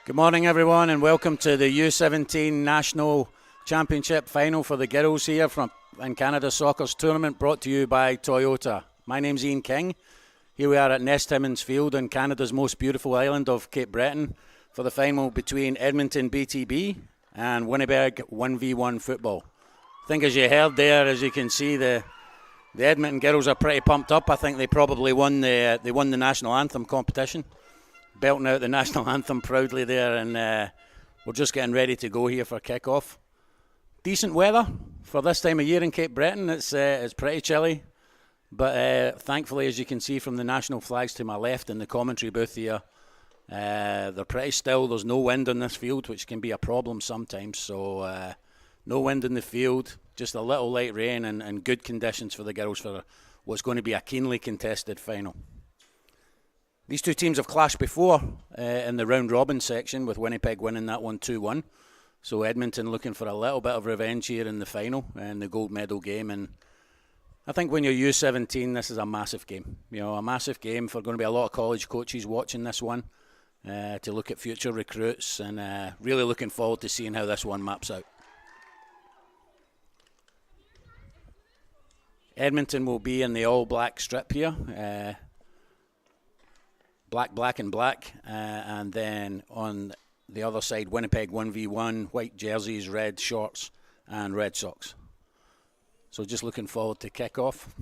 Good morning, everyone, and welcome to the U-17 National Championship final for the girls here in Canada Soccer's tournament, brought to you by Toyota. My name's Ian King. Here we are at Midfield on Canada's most beautiful island of Cape Breton for the final between Edmonton BTB and Winnipeg 1v1 Futbol. I think as you heard there, as you can see, the Edmonton girls are pretty pumped up. I think they probably won the national anthem competition, belting out the national anthem proudly there, and we're just getting ready to go here for kick-off. Decent weather for this time of year in Cape Breton. It's pretty chilly, but thankfully, as you can see from the national flags to my left in the commentary booth here, they're pretty still. There's no wind on this field, which can be a problem sometimes, so no wind in the field, just a little light rain and good conditions for the girls for what's going to be a keenly contested final. These two teams have clashed before in the round-robin section, with Winnipeg winning that one 2-1. So Edmonton looking for a little bit of revenge here in the final and the gold medal game. And I think when you're U-17, this is a massive game. You know, a massive game for going to be a lot of college coaches watching this one to look at future recruits, and really looking forward to seeing how this one maps out. Edmonton will be in the all-black strip here. Black, and black, and then on the other side, Winnipeg 1v1, white jerseys, red shorts, and red socks. So just looking forward to kick-off.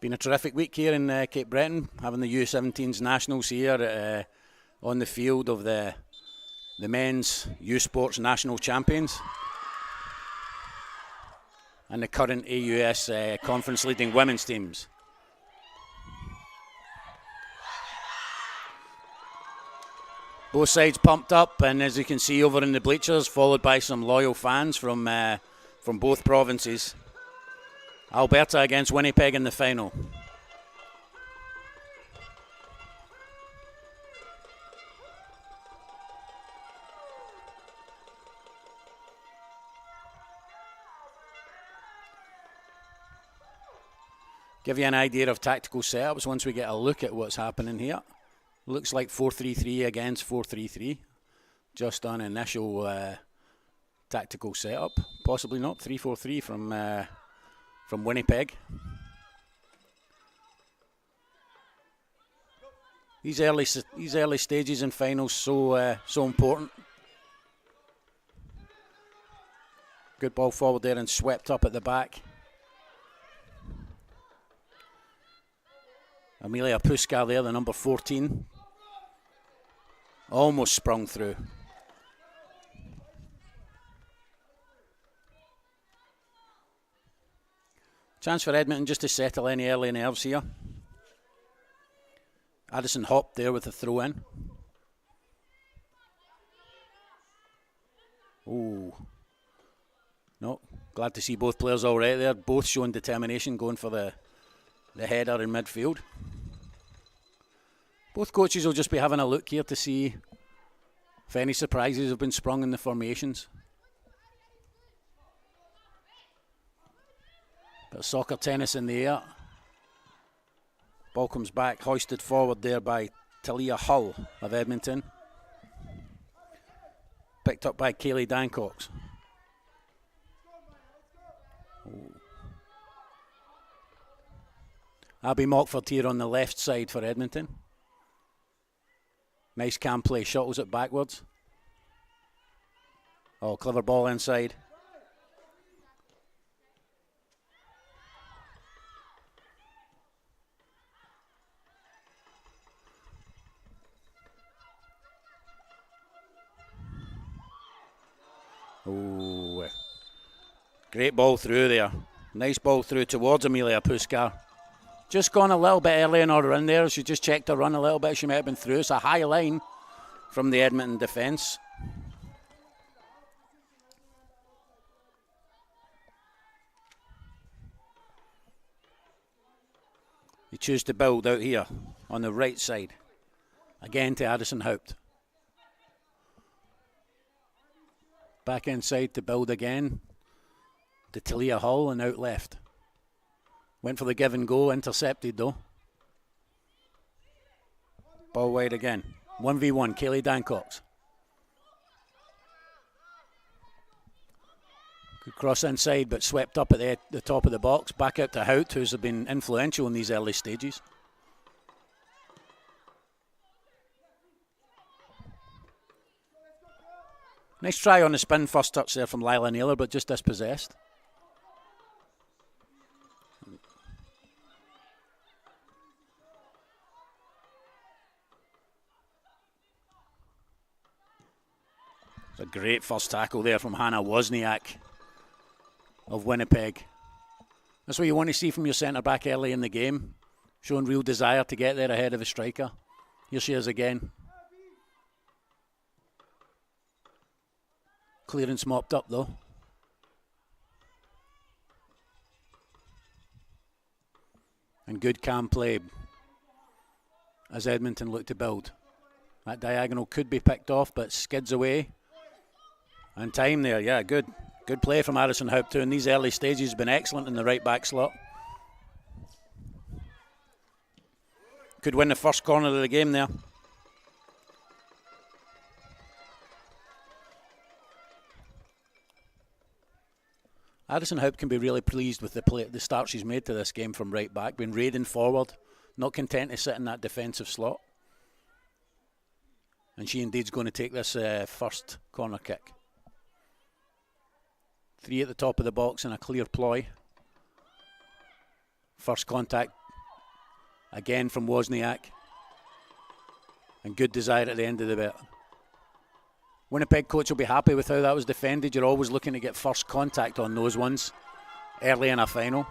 Been a terrific week here in Cape Breton, having the U-17's nationals here on the field of the men's U-Sports national champions and the current AUS conference leading women's teams. Both sides pumped up, and as you can see over in the bleachers, followed by some loyal fans from both provinces. Alberta against Winnipeg in the final. Give you an idea of tactical setups once we get a look at what's happening here. Looks like 4-3-3 against 4-3-3. Just on initial tactical setup. Possibly not. 3-4-3 from Winnipeg. These early stages in finals so important. Good ball forward there and swept up at the back. Amelia Puskar there, the number 14. Almost sprung through. Chance for Edmonton just to settle any early nerves here. Addison hopped there with a throw in. Oh. No, glad to see both players all right there. Both showing determination, going for the header in midfield. Both coaches will just be having a look here to see if any surprises have been sprung in the formations. Bit of soccer tennis in the air. Ball comes back, hoisted forward there by Talia Hull of Edmonton. Picked up by Kaylee Dancox. Abby Mockford here on the left side for Edmonton. Nice cam play, shuttles it backwards. Oh, clever ball inside. Oh, great ball through there. Nice ball through towards Amelia Puskar. Just gone a little bit early in her run there. She just checked her run a little bit. She might have been through. It's a high line from the Edmonton defence. You choose to build out here on the right side. Again to Addison Haupt. Back inside to build again. To Talia Hull and out left. Went for the give and go, intercepted though. Ball wide again. 1v1, Kayleigh Dancox. Good cross inside, but swept up at the top of the box. Back out to Hout, who's been influential in these early stages. Nice try on the spin first touch there from Lila Naylor, but just dispossessed. It's a great first tackle there from Hannah Wozniak of Winnipeg. That's what you want to see from your centre-back early in the game, showing real desire to get there ahead of a striker. Here she is again. Clearance mopped up though. And good calm play as Edmonton look to build. That diagonal could be picked off, but skids away. And time there, yeah, good. Good play from Addison Hope too. In these early stages, been excellent in the right back slot. Could win the first corner of the game there. Addison Hope can be really pleased with the start she's made to this game from right back. Been raiding forward, not content to sit in that defensive slot. And she indeed's going to take this first corner kick. 3 at the top of the box and a clear ploy. First contact again from Wozniak. And good desire at the end of the bit. Winnipeg coach will be happy with how that was defended. You're always looking to get first contact on those ones early in a final.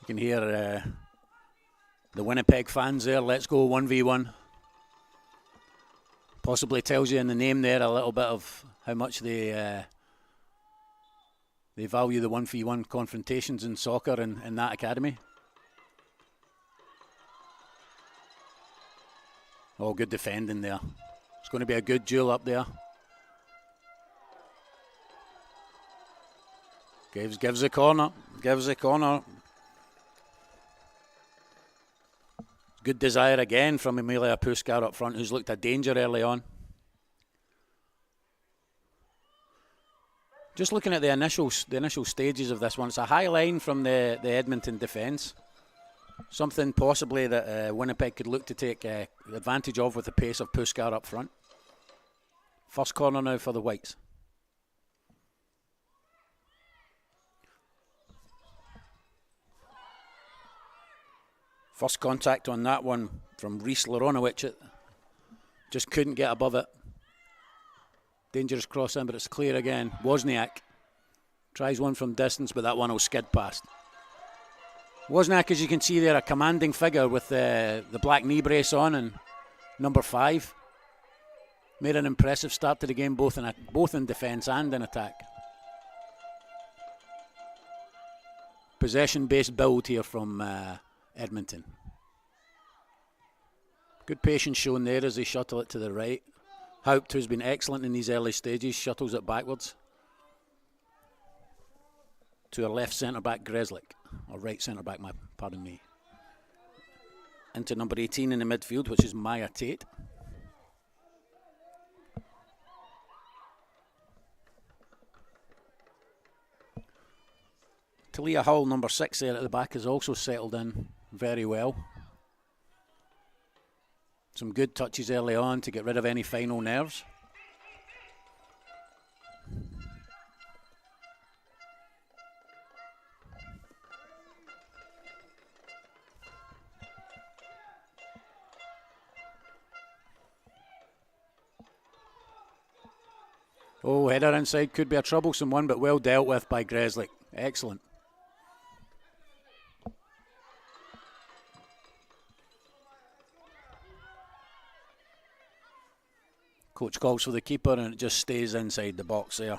You can hear the Winnipeg fans there. Let's go 1v1. Possibly tells you in the name there a little bit of how much they value the 1v1 confrontations in soccer in that academy. Oh, good defending there. It's going to be a good duel up there. Gives the corner. Gives the corner. Good desire again from Emilia Puskar up front, who's looked a danger early on. Just looking at the initial stages of this one, it's a high line from the Edmonton defence. Something possibly that Winnipeg could look to take advantage of with the pace of Puskar up front. First corner now for the Whites. First contact on that one from Reese Laronowicz. Just couldn't get above it. Dangerous cross in, but it's clear again. Wozniak tries one from distance, but that one will skid past. Wozniak, as you can see there, a commanding figure with the black knee brace on and number 5. Made an impressive start to the game, both in defence and in attack. Possession-based build here from Edmonton. Good patience shown there as they shuttle it to the right. Haupt, who's been excellent in these early stages, shuttles it backwards to our left centre-back Greslick, or right centre-back, pardon me. Into number 18 in the midfield, which is Maya Tate. Talia Hull, number 6 there at the back, has also settled in very well. Some good touches early on to get rid of any final nerves. Oh, header inside could be a troublesome one, but well dealt with by Greslick. Excellent. Coach calls for the keeper and it just stays inside the box there.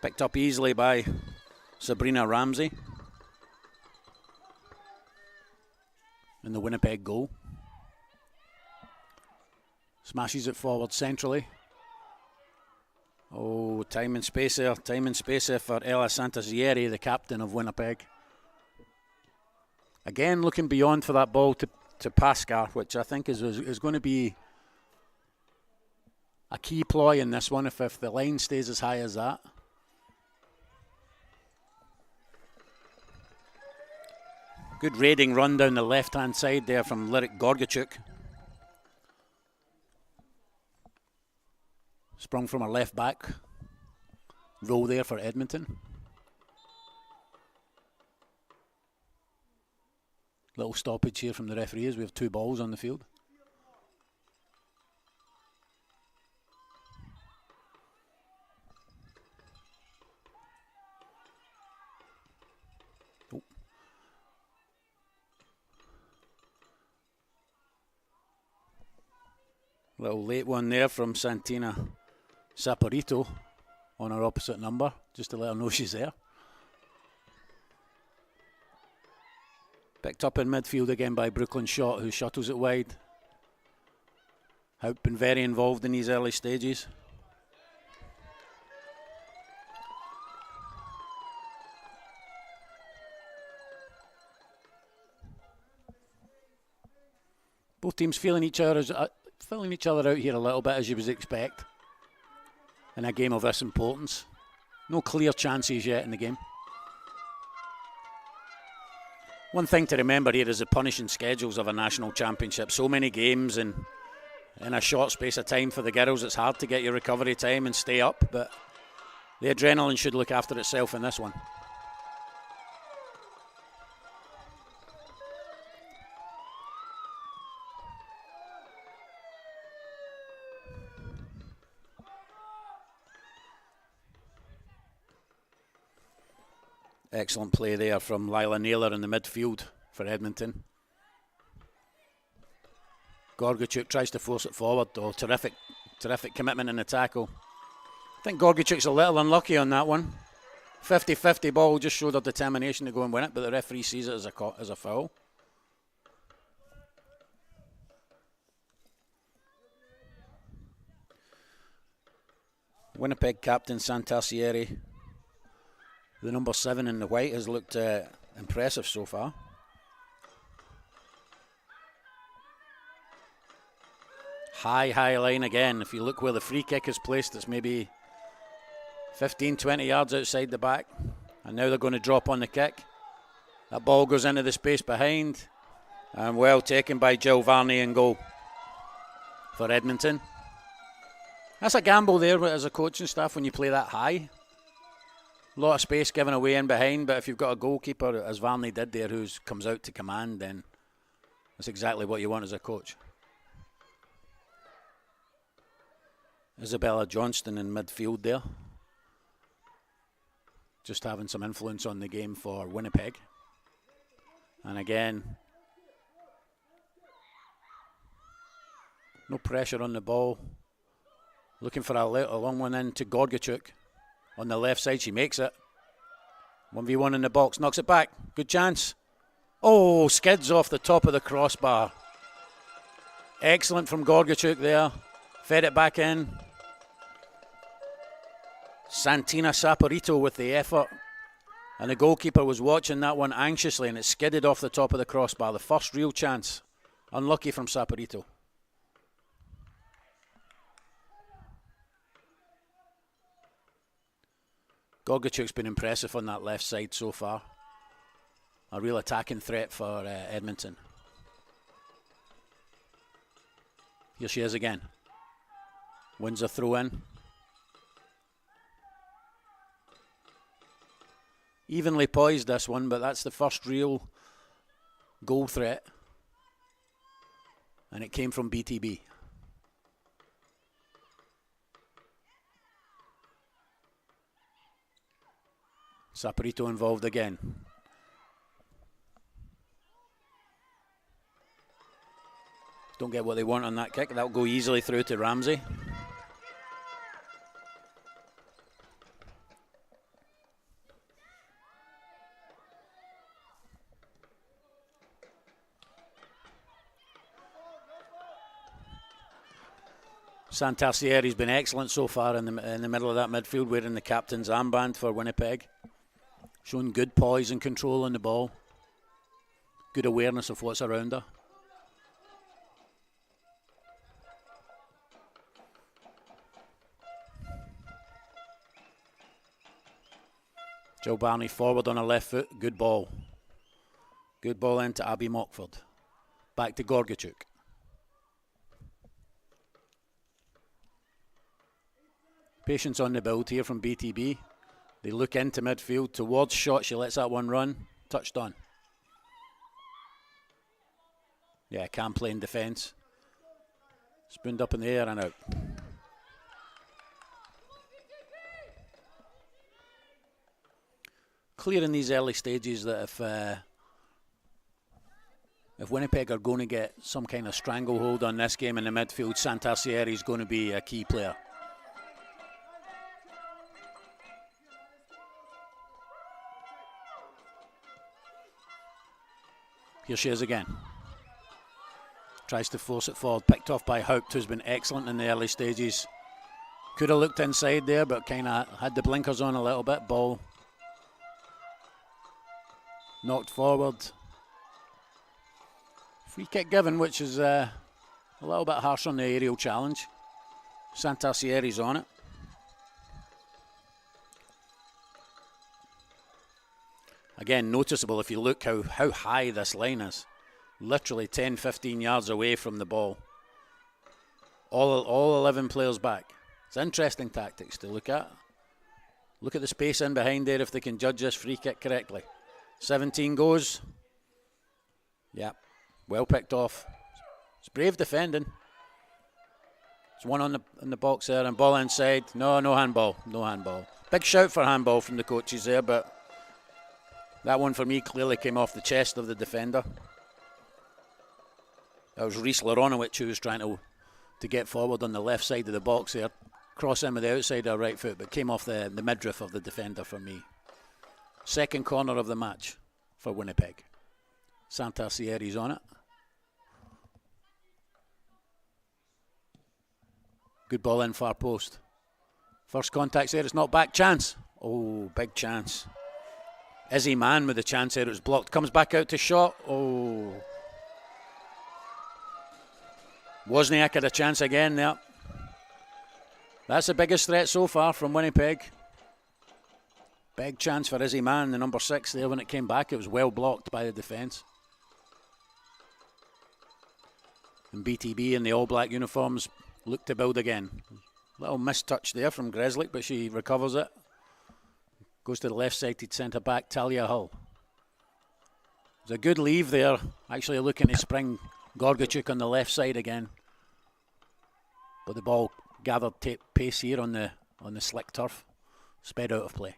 Picked up easily by Sabrina Ramsey. in the Winnipeg goal. Smashes it forward centrally. Oh, time and space there for Ella Santazieri, the captain of Winnipeg. Again, looking beyond for that ball to Pascar, which I think is going to be a key ploy in this one if the line stays as high as that. Good raiding run down the left-hand side there from Lyrik Gorgachuk. Sprung from a left back row there for Edmonton. Little stoppage here from the referee as we have 2 balls on the field. Oh. Little late one there from Santina Saporito on her opposite number, just to let her know she's there. Picked up in midfield again by Brooklyn Shot, who shuttles it wide. Houp been very involved in these early stages. Both teams feeling each other out here a little bit, as you would expect in a game of this importance. No clear chances yet in the game. One thing to remember here is the punishing schedules of a national championship. So many games in a short space of time for the girls. It's hard to get your recovery time and stay up, but the adrenaline should look after itself in this one. Excellent play there from Lila Naylor in the midfield for Edmonton. Gorgachuk tries to force it forward though. Terrific commitment in the tackle. I think Gorgachuk's a little unlucky on that one. 50-50 ball, just showed her determination to go and win it, but the referee sees it as a foul. Winnipeg captain Santazieri, the number 7 in the white, has looked impressive so far. High line again. If you look where the free kick is placed, it's maybe 15-20 yards outside the back. And now they're going to drop on the kick. That ball goes into the space behind. And well taken by Jill Varney in goal for Edmonton. That's a gamble there as a coaching staff when you play that high. A lot of space given away in behind, but if you've got a goalkeeper, as Varney did there, who comes out to command, then that's exactly what you want as a coach. Isabella Johnston in midfield there. Just having some influence on the game for Winnipeg. And again, no pressure on the ball. Looking for a long one in to Gorgachuk. On the left side, she makes it. 1v1 in the box, knocks it back. Good chance. Oh, skids off the top of the crossbar. Excellent from Gorgachuk there. Fed it back in. Santina Saporito with the effort. And the goalkeeper was watching that one anxiously, and it skidded off the top of the crossbar. The first real chance. Unlucky from Saporito. Gorgachuk's been impressive on that left side so far. A real attacking threat for Edmonton. Here she is again. Wins a throw in. Evenly poised this one, but that's the first real goal threat. And it came from BTB. Saporito involved again. Don't get what they want on that kick. That'll go easily through to Ramsey. Santarcieri's been excellent so far in the middle of that midfield, wearing the captain's armband for Winnipeg. Showing good poise and control on the ball. Good awareness of what's around her. Jill Barney forward on her left foot. Good ball. Good ball into Abby Mockford. Back to Gorgachuk. Patience on the build here from BTB. They look into midfield towards shot. She lets that one run. Touched on. Yeah, can't play in defence. Spooned up in the air and out. Clear in these early stages that if Winnipeg are going to get some kind of stranglehold on this game in the midfield, Santarcieri is going to be a key player. Here she is again. Tries to force it forward. Picked off by Haupt, who's been excellent in the early stages. Could have looked inside there, but kind of had the blinkers on a little bit. Ball knocked forward. Free kick given, which is a little bit harsh on the aerial challenge. Santarcieri's on it. Again, noticeable if you look how high this line is. Literally 10, 15 yards away from the ball. All 11 players back. It's interesting tactics to look at. Look at the space in behind there if they can judge this free kick correctly. 17 goes. Yep, well picked off. It's brave defending. There's one on the box there and ball inside. No handball. No handball. Big shout for handball from the coaches there, but that one for me clearly came off the chest of the defender. That was Reese Laronowicz who was trying to get forward on the left side of the box there. Cross in with the outside of her right foot, but came off the midriff of the defender for me. Second corner of the match for Winnipeg. Santarcieri's on it. Good ball in far post. First contact there, it's not back. Chance. Oh, big chance. Izzy Mann with the chance there, it was blocked. Comes back out to shot. Oh. Wozniak had a chance again there. That's the biggest threat so far from Winnipeg. Big chance for Izzy Mann, the number 6 there. When it came back, it was well blocked by the defence. And BTB in the all-black uniforms look to build again. Little mistouch there from Greslick, but she recovers it. Goes to the left-sided centre-back, Talia Hull. There's a good leave there. Actually looking to spring Gorgachuk on the left side again. But the ball gathered pace here on the slick turf. Sped out of play.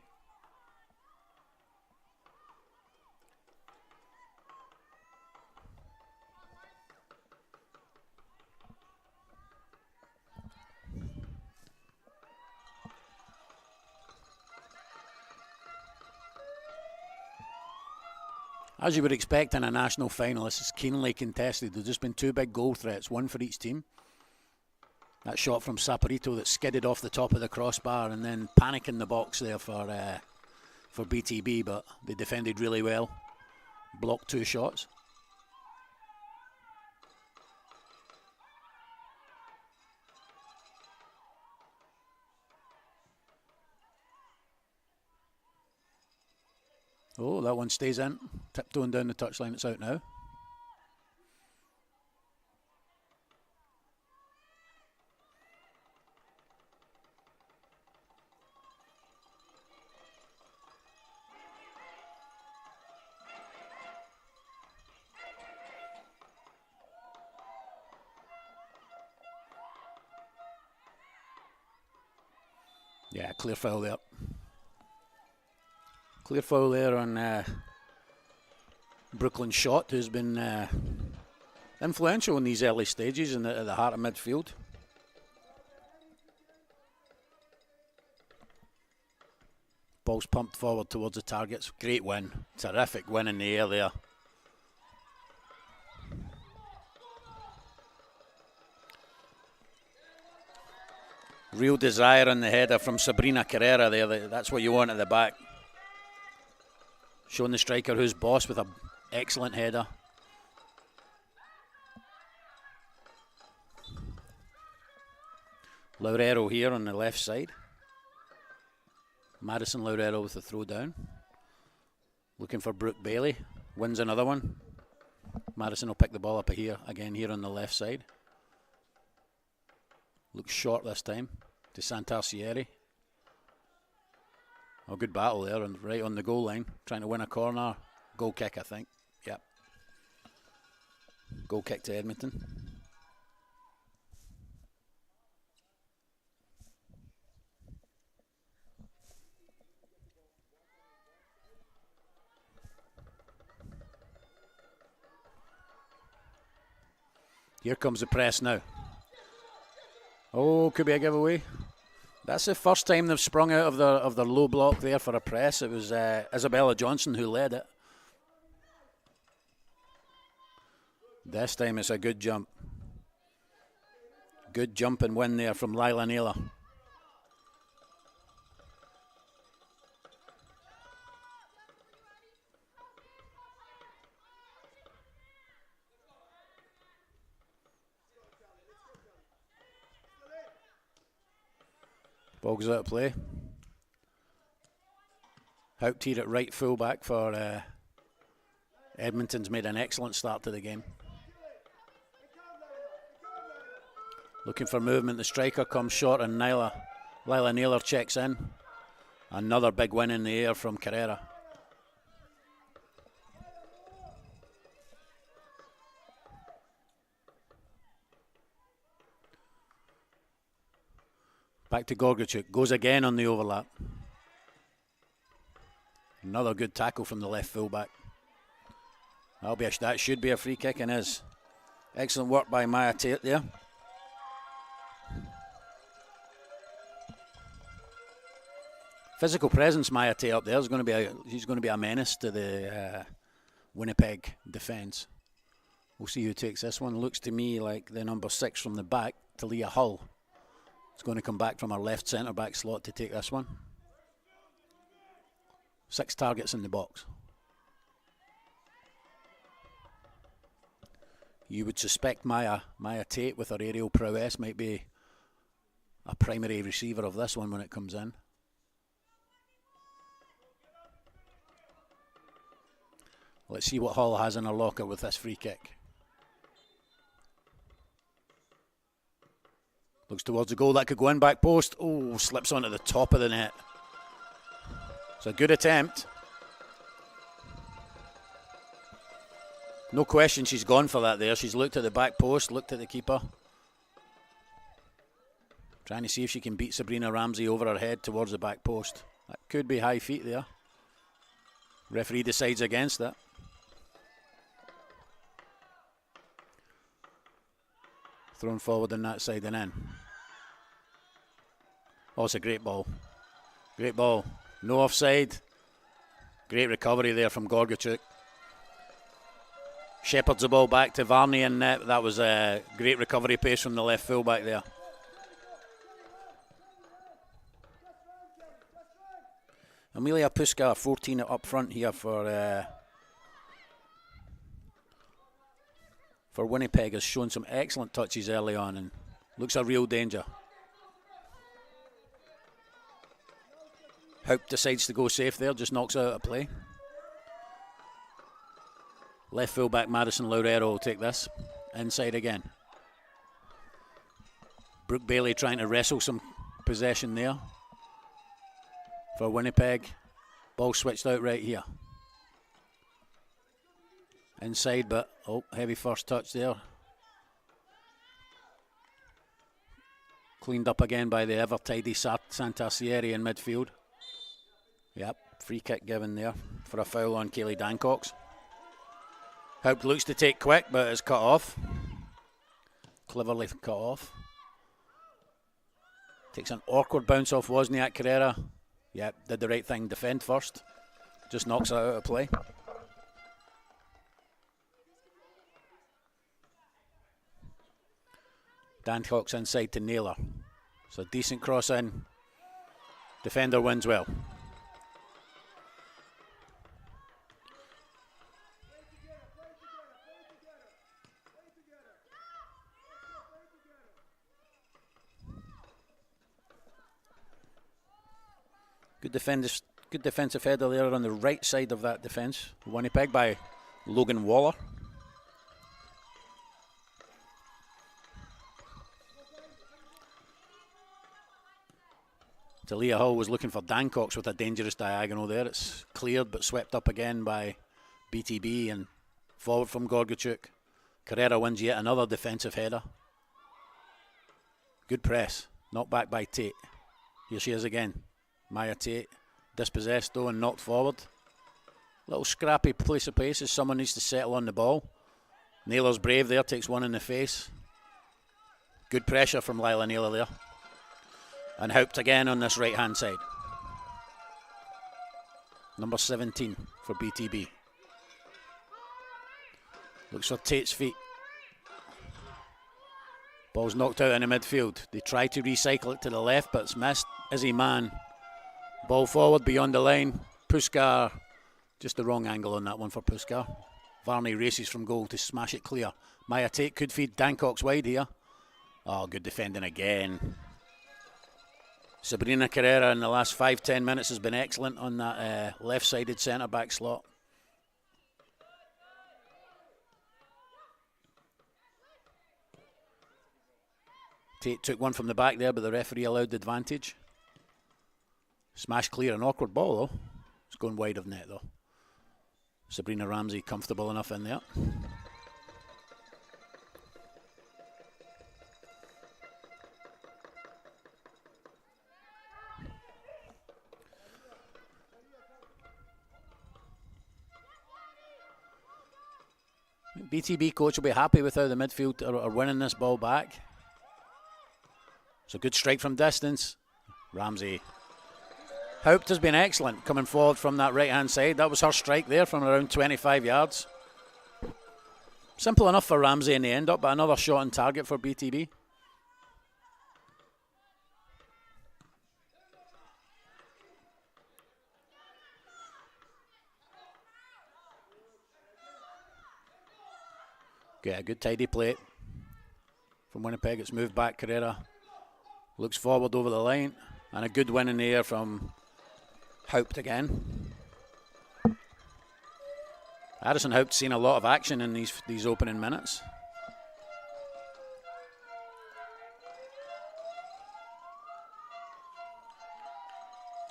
As you would expect in a national final, this is keenly contested. There's just been 2 big goal threats, one for each team. That shot from Saporito that skidded off the top of the crossbar and then panic in the box there for BTB, but they defended really well. Blocked 2 shots. Oh, that one stays in. Tiptoeing down the touchline, it's out now. Yeah, clear foul there. Clear foul there on Brooklyn Shot, who's been influential in these early stages and at the heart of midfield. Ball's pumped forward towards the targets. Great win. Terrific win in the air there. Real desire on the header from Sabrina Carrera there. That's what you want at the back. Showing the striker who's boss with an excellent header. Laurero here on the left side. Madison Laurero with the throw down. Looking for Brooke Bailey. Wins another one. Madison will pick the ball up here again here on the left side. Looks short this time to Santarcieri. Oh, good battle there and right on the goal line. Trying to win a corner. Goal kick, I think. Yep. Goal kick to Edmonton. Here comes the press now. Oh, could be a giveaway. That's the first time they've sprung out of their low block there for a press. It was Isabella Johnson who led it. This time it's a good jump. Good jump and win there from Lila Naylor. Ball goes out of play. Haupt here at right fullback for Edmonton's made an excellent start to the game. Looking for movement. The striker comes short and Lila Naylor checks in. Another big win in the air from Carrera. Back to Gorgachuk. Goes again on the overlap. Another good tackle from the left fullback. That should be a free kick and is. Excellent work by Maya Tate there. Physical presence, Maya Tate up there is going to be she's going to be a menace to the Winnipeg defence. We'll see who takes this one. Looks to me like the number 6 from the back, Talia Hull. It's going to come back from our left centre back slot to take this one. 6 targets in the box. You would suspect Maya Tate with her aerial prowess might be a primary receiver of this one when it comes in. Let's see what Hull has in her locker with this free kick. Looks towards the goal. That could go in, back post. Oh, slips onto the top of the net. It's a good attempt. No question she's gone for that there. She's looked at the back post, looked at the keeper. Trying to see if she can beat Sabrina Ramsey over her head towards the back post. That could be high feet there. Referee decides against it. Thrown forward on that side and in. Oh, it's a great ball. Great ball. No offside. Great recovery there from Gorgachuk. Shepherds the ball back to Varney in net. That was a great recovery pace from the left fullback there. Amelia Puska, 14 up front here for Winnipeg, has shown some excellent touches early on and looks a real danger. Haupt decides to go safe there, just knocks out a play. Left fullback Madison Laurero will take this. Inside again. Brooke Bailey trying to wrestle some possession there for Winnipeg. Ball switched out right here. Inside, but heavy first touch there. Cleaned up again by the ever tidy Santarcieri in midfield. Yep, free kick given there for a foul on Kaylee Dancox. Haupt looks to take quick, but it's cut off. Cleverly cut off. Takes an awkward bounce off Wozniak Carrera. Yep, did the right thing, defend first. Just knocks it out of play. Dancox inside to Naylor. So decent cross in. Defender wins well. Good defensive header there on the right side of that defence. Winnipeg by Logan Waller. Talia Hull was looking for Dancox with a dangerous diagonal there. It's cleared but swept up again by BTB and forward from Gorgachuk. Carrera wins yet another defensive header. Good press. Knocked back by Tate. Here she is again. Maya Tate. Dispossessed though and knocked forward. Little scrappy place of pace as someone needs to settle on the ball. Naylor's brave there, takes one in the face. Good pressure from Lila Naylor there. And Haupt again on this right hand side. Number 17 for BTB. Looks for Tate's feet. Ball's knocked out in the midfield. They try to recycle it to the left, but it's missed. Izzy Mann. Ball forward beyond the line. Puskar. Just the wrong angle on that one for Puskar. Varney races from goal to smash it clear. Maya Tate could feed Dancox wide here. Oh, good defending again. Sabrina Carrera in the last 5-10 minutes has been excellent on that left-sided centre-back slot. Tate took one from the back there, but the referee allowed the advantage. Smash clear, an awkward ball though. It's going wide of net though. Sabrina Ramsey comfortable enough in there. BTB coach will be happy with how the midfield are winning this ball back. It's a good strike from distance. Ramsey. Haupt has been excellent coming forward from that right hand side. That was her strike there from around 25 yards. Simple enough for Ramsey in the end up, but another shot on target for BTB. Yeah, a good tidy play from Winnipeg. It's moved back. Carrera looks forward over the line, and a good win in the air from Haupt again. Addison Haupt's seen a lot of action in these opening minutes.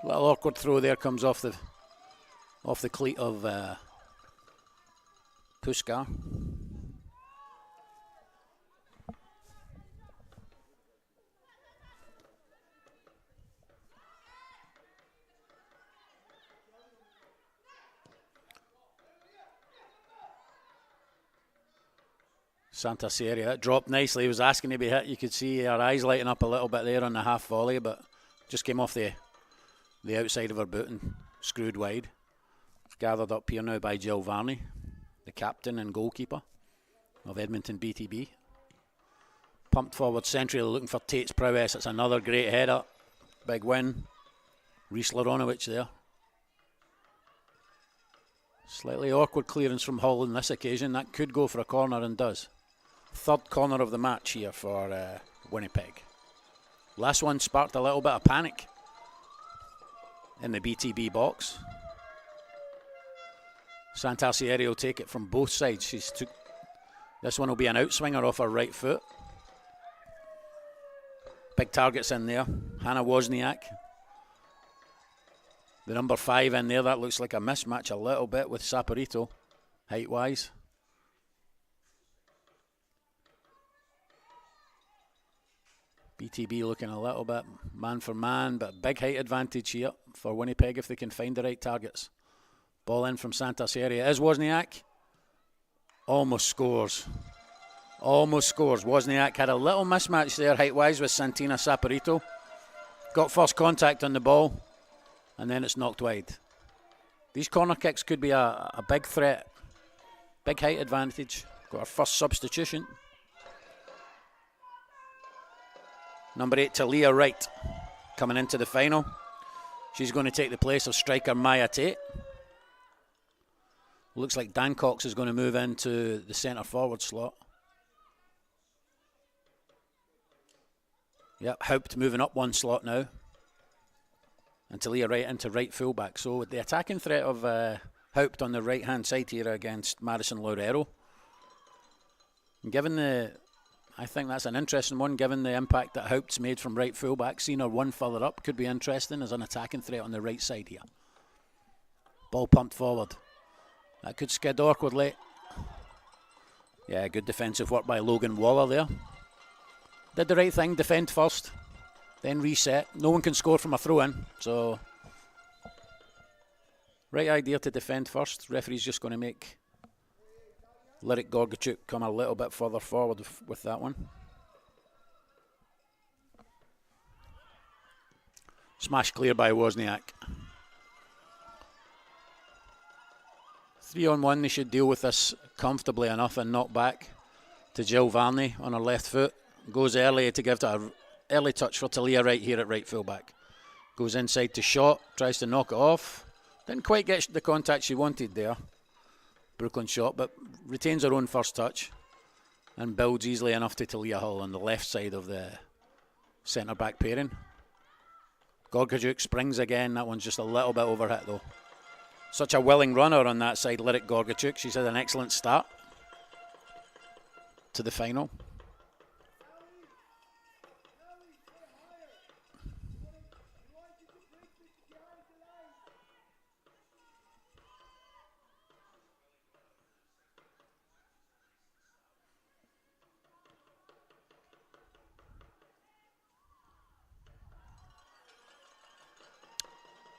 Little awkward throw there, comes off the cleat of Puskar. Santa Seria, it dropped nicely. He was asking to be hit. You could see her eyes lighting up a little bit there on the half volley, but just came off the outside of her boot and screwed wide. Gathered up here now by Jill Varney, the captain and goalkeeper of Edmonton BTB. Pumped forward centrally, looking for Tate's prowess. It's another great header. Big win. Reese Laronovich there. Slightly awkward clearance from Hull on this occasion. That could go for a corner and does. Third corner of the match here for Winnipeg. Last one sparked a little bit of panic in the BTB box. Santarcieri will take it from both sides. This one will be an outswinger off her right foot. Big targets in there. Hannah Wozniak. The number 5 in there, that looks like a mismatch a little bit with Saporito, height-wise. BTB looking a little bit man for man, but big height advantage here for Winnipeg if they can find the right targets. Ball in from Santarcieri. It is Wozniak. Almost scores. Almost scores. Wozniak had a little mismatch there height-wise with Santina Saporito. Got first contact on the ball, and then it's knocked wide. These corner kicks could be a big threat. Big height advantage. Got our first substitution. Number 8, Talia Wright, coming into the final. She's going to take the place of striker Maya Tate. Looks like Dan Cox is going to move into the centre forward slot. Yep, Haupt moving up one slot now. And Talia Wright into right fullback. So with the attacking threat of Haupt on the right hand side here against Madison Laurero. Given the, I think that's an interesting one, given the impact that Haupt's made from right fullback. Seeing her one further up could be interesting as an attacking threat on the right side here. Ball pumped forward. That could skid awkwardly. Yeah, good defensive work by Logan Waller there. Did the right thing, defend first, then reset. No one can score from a throw-in, so right idea to defend first. Referee's just going to make Lyric Gorgachuk come a little bit further forward with that one. Smash clear by Wozniak. 3-on-1, they should deal with this comfortably enough and knock back to Jill Varney on her left foot. Goes early to give an early touch for Talia Wright here at right fullback. Goes inside to Shot, tries to knock it off. Didn't quite get the contact she wanted there, Brooklyn Shot, but retains her own first touch and builds easily enough to Talia Hull on the left side of the centre-back pairing. Gorgajuk springs again. That one's just a little bit overhit though. Such a willing runner on that side, Lyric Gorgachuk. She's had an excellent start to the final.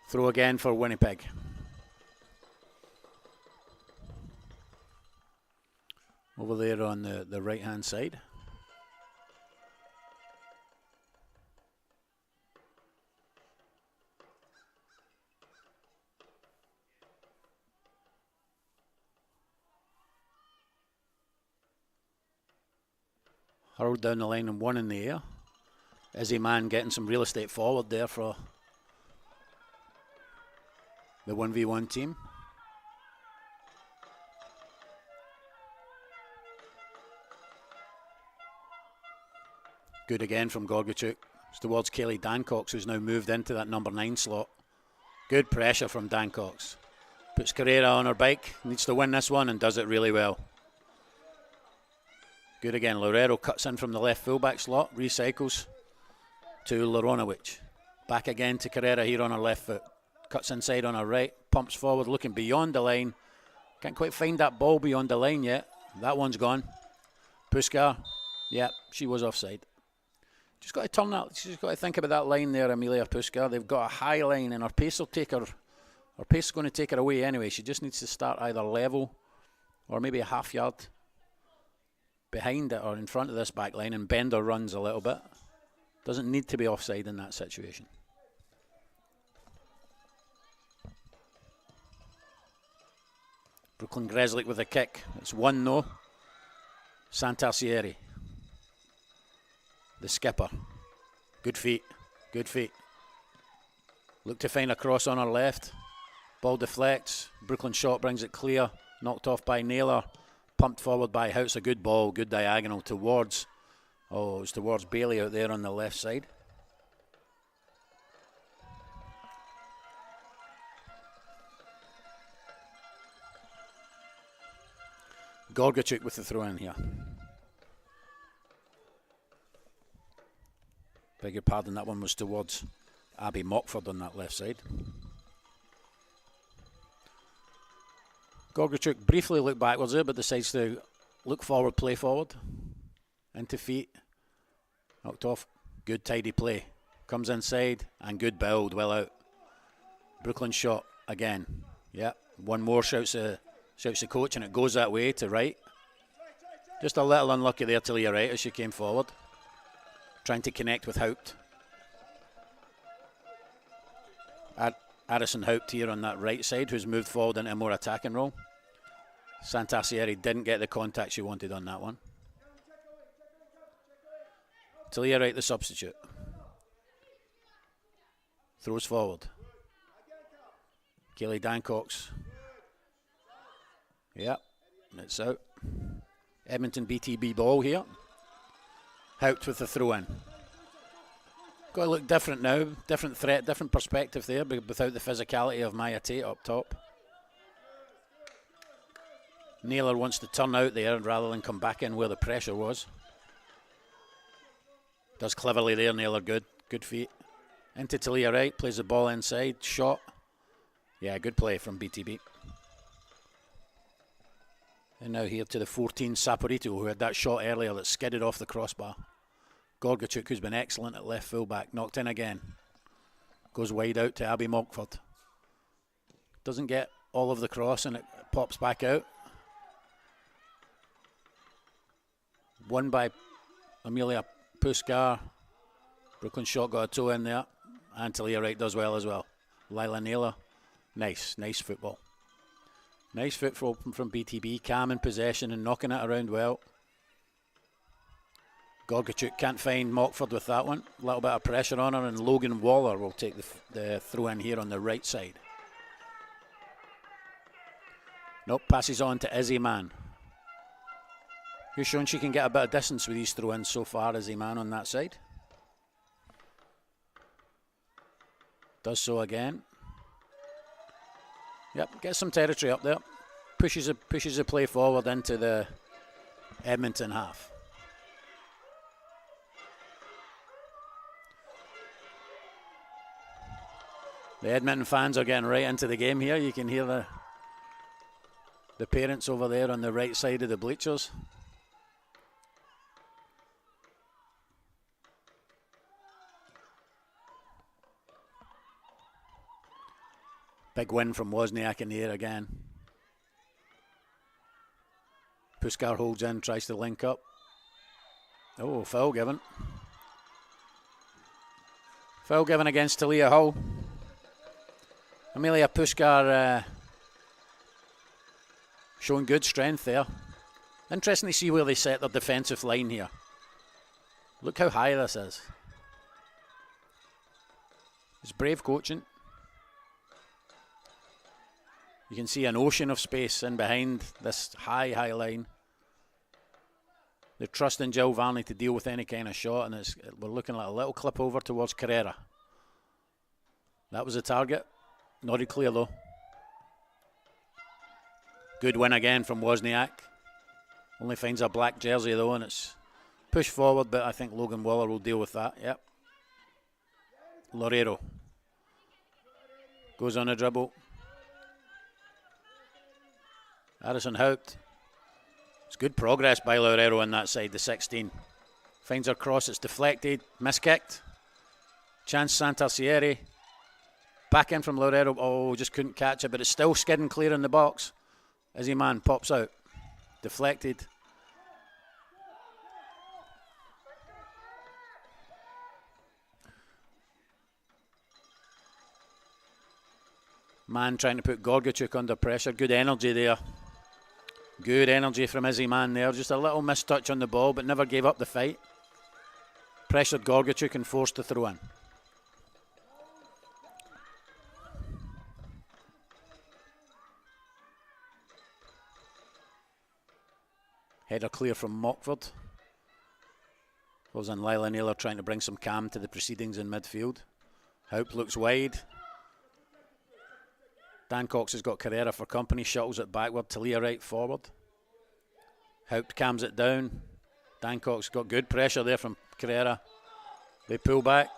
Throw again for Winnipeg. Over there on the right-hand side. Hurled down the line and one in the air. Izzy Mann getting some real estate forward there for the 1v1 team. Good again from Gorgachuk. It's towards Kaylee Dancox, who's now moved into that number 9 slot. Good pressure from Dancox. Puts Carrera on her bike. Needs to win this one and does it really well. Good again. Laurero cuts in from the left fullback slot. Recycles to Laronovic. Back again to Carrera here on her left foot. Cuts inside on her right. Pumps forward looking beyond the line. Can't quite find that ball beyond the line yet. That one's gone. Puskar. Yep, she was offside. Just got to turn that. She's got to think about that line there, Amelia Puskar. They've got a high line, and her pace will take her. Her pace is going to take her away anyway. She just needs to start either level, or maybe a half yard behind it or in front of this back line, and bend her runs a little bit. Doesn't need to be offside in that situation. Brooklyn Greslick with a kick. It's 1-0. Santarcieri, the skipper. Good feet. Good feet. Look to find a cross on her left. Ball deflects. Brooklyn Shot brings it clear. Knocked off by Naylor. Pumped forward by House. A good ball. Good diagonal towards. Oh, it was towards Bailey out there on the left side. Gorgachuk with the throw in here. Beg your pardon, that one was towards Abby Mockford on that left side. Gorgachuk briefly looked backwards there, but decides to look forward, play forward. Into feet. Knocked off. Good tidy play. Comes inside and good build, well out. Brooklyn Shot again. Yep, one more shouts the coach, and it goes that way to right. Just a little unlucky there to Leah Wright as she came forward. Trying to connect with Haupt. Addison Haupt here on that right side, who's moved forward into a more attacking role. Santarcieri didn't get the contact she wanted on that one. Talia Wright, the substitute. Throws forward. Kaylee Dancox. Yep, it's out. Edmonton BTB ball here. Houpt with the throw in. Got to look different now. Different threat, different perspective there, but without the physicality of Maya Tate up top. Naylor wants to turn out there rather than come back in where the pressure was. Does cleverly there, Naylor, good. Good feet. Into Talia Wright, plays the ball inside, shot. Yeah, good play from BTB. And now here to the 14, Saporito, who had that shot earlier that skidded off the crossbar. Gorgachuk, who's been excellent at left fullback, knocked in again. Goes wide out to Abby Mockford. Doesn't get all of the cross and it pops back out. Won by Amelia Puskar. Brooklyn shot got a toe in there. And Talia Wright does well as well. Lila Naylor. Nice football. Nice football from BTB. Calm in possession and knocking it around well. Gorgachuk can't find Mockford with that one. A little bit of pressure on her, and Logan Waller will take the throw in here on the right side. Nope, passes on to Izzy Mann. Who's shown she can get a bit of distance with these throw-ins so far, Izzy Mann on that side. Does so again. Yep, gets some territory up there. Pushes a play forward into the Edmonton half. The Edmonton fans are getting right into the game here. You can hear the parents over there on the right side of the bleachers. Big win from Wozniak in the air again. Puskar holds in, tries to link up. Oh, foul given. Foul given against Talia Hull. Amelia Puskar showing good strength there. Interesting to see where they set their defensive line here. Look how high this is. It's brave coaching. You can see an ocean of space in behind this high line. They're trusting Jill Varney to deal with any kind of shot, and we're looking at a little clip over towards Carrera. That was the target. Nodded clear though. Good win again from Wozniak. Only finds a black jersey though, and it's pushed forward, but I think Logan Waller will deal with that. Yep. Lorero goes on a dribble. Addison Haupt. It's good progress by Lorero on that side, the 16. Finds her cross, it's deflected, miskicked. Chance Santarcieri. Back in from Lorero. Oh, just couldn't catch it, but it's still skidding clear in the box. Izzy Mann pops out. Deflected. Mann trying to put Gorgachuk under pressure. Good energy there. Good energy from Izzy Mann there. Just a little mistouch on the ball, but never gave up the fight. Pressured Gorgachuk and forced the throw in. Header clear from Mockford. Goes on Lila Naylor trying to bring some calm to the proceedings in midfield. Haupt looks wide. Dancox has got Carrera for company, shuttles it backward, Talia Wright forward. Haupt calms it down. Dancox got good pressure there from Carrera. They pull back.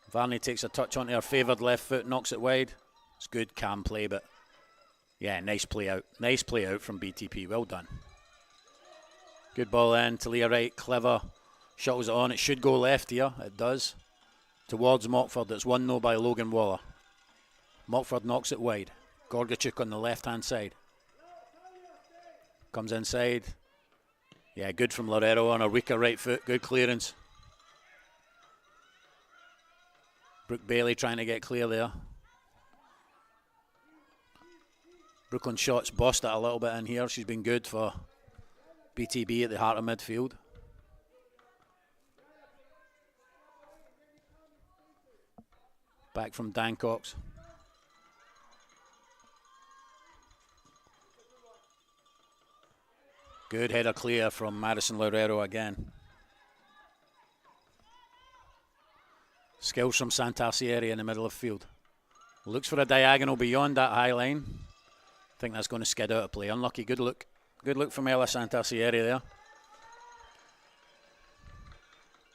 Varney takes a touch onto her favoured left foot, knocks it wide. It's good, calm play, but yeah, nice play out. Nice play out from BTP, well done. Good ball in, Talia Wright, clever. Shuttles it on, it should go left here, it does. Towards Mockford, it's won though by Logan Waller. Mockford knocks it wide. Gorgachuk on the left-hand side. Comes inside. Yeah, good from Lorero on a weaker right foot, good clearance. Brooke Bailey trying to get clear there. Brooklyn shots bossed it a little bit in here. She's been good for BTB at the heart of midfield. Back from Dan Cox. Good header clear from Madison Loureiro again. Skills from Santarcieri in the middle of field. Looks for a diagonal beyond that high line. I think that's going to skid out of play. Unlucky. Good look. Good look from Ella Santarcieri there.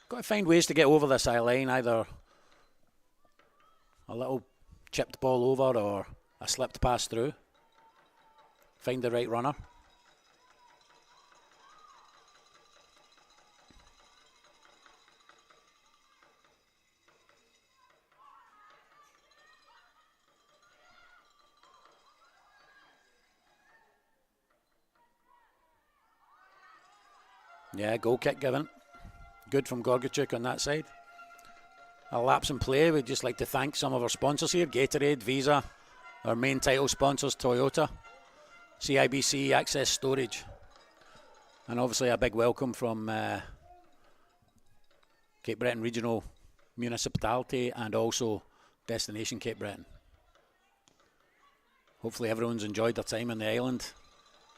Got to find ways to get over this high line. Either a little chipped ball over or a slipped pass through. Find the right runner. Yeah, goal kick given. Good from Gorgachuk on that side. A lapse in play. We'd just like to thank some of our sponsors here. Gatorade, Visa, our main title sponsors, Toyota, CIBC, Access Storage. And obviously a big welcome from Cape Breton Regional Municipality and also Destination Cape Breton. Hopefully everyone's enjoyed their time on the island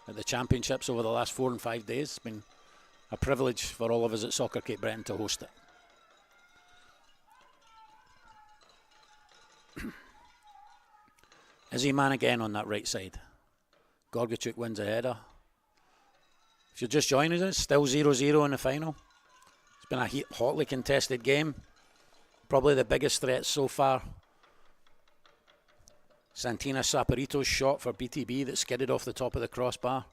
at the championships over the last 4 and 5 days. It's been a privilege for all of us at Soccer Cape Breton to host it. Izzy man again on that right side. Gorgachuk wins a header. If you're just joining us, still 0-0 in the final. It's been a hotly contested game. Probably the biggest threat so far. Santina Saporito's shot for BTB that skidded off the top of the crossbar.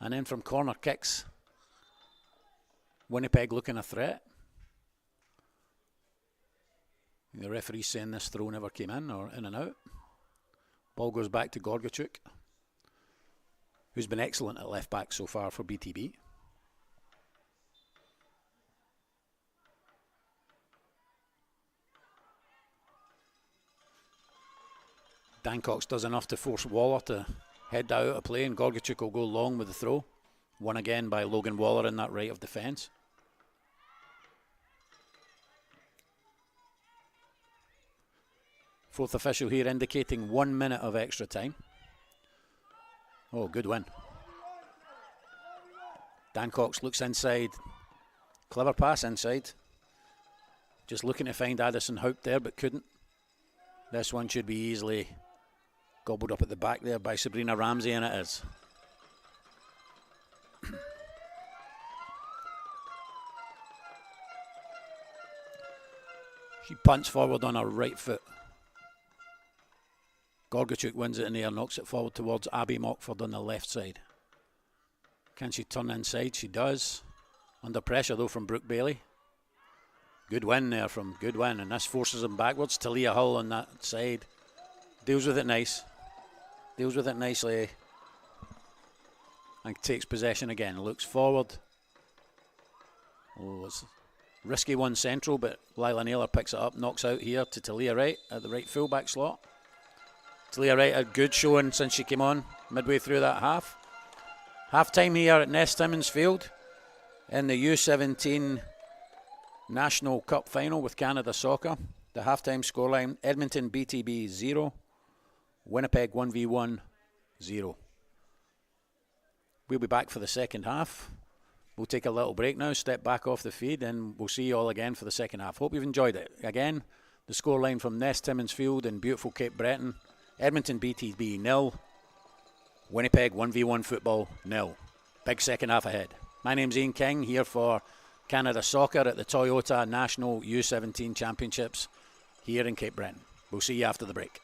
And then from corner kicks, Winnipeg looking a threat. The referee's saying this throw never came in or in and out. Ball goes back to Gorgachuk, who's been excellent at left back so far for BTB. Dan Cox does enough to force Waller to head out of play, and Gorgachuk will go long with the throw. Won again by Logan Waller in that right of defence. Fourth official here indicating 1 minute of extra time. Oh, good win. Dan Cox looks inside. Clever pass inside. Just looking to find Addison Houp there, but couldn't. This one should be easily gobbled up at the back there by Sabrina Ramsey, and it is. She punts forward on her right foot. Gorgachuk wins it in the air, knocks it forward towards Abby Mockford on the left side. Can she turn inside? She does. Under pressure though from Brooke Bailey. Good win there from Goodwin, and this forces him backwards. Talia Hull on that side. Deals with it nice. Deals with it nicely. And takes possession again. Looks forward. Oh, it's a risky one central, but Lila Naylor picks it up, knocks out here to Talia Wright at the right fullback slot. Talia Wright a good showing since she came on midway through that half. Half time here at Ness Timmins Field in the U-17 National Cup final with Canada Soccer. The halftime scoreline: Edmonton BTB 0, Winnipeg 1v1 0. We'll be back for the second half. We'll take a little break now, step back off the feed, and we'll see you all again for the second half. Hope you've enjoyed it. Again, the scoreline from Ness Timmins Field in beautiful Cape Breton: Edmonton BTB 0, Winnipeg 1v1 Futbol 0. Big second half ahead. My name's Ian King, here for Canada Soccer at the Toyota National U-17 Championships here in Cape Breton. We'll see you after the break.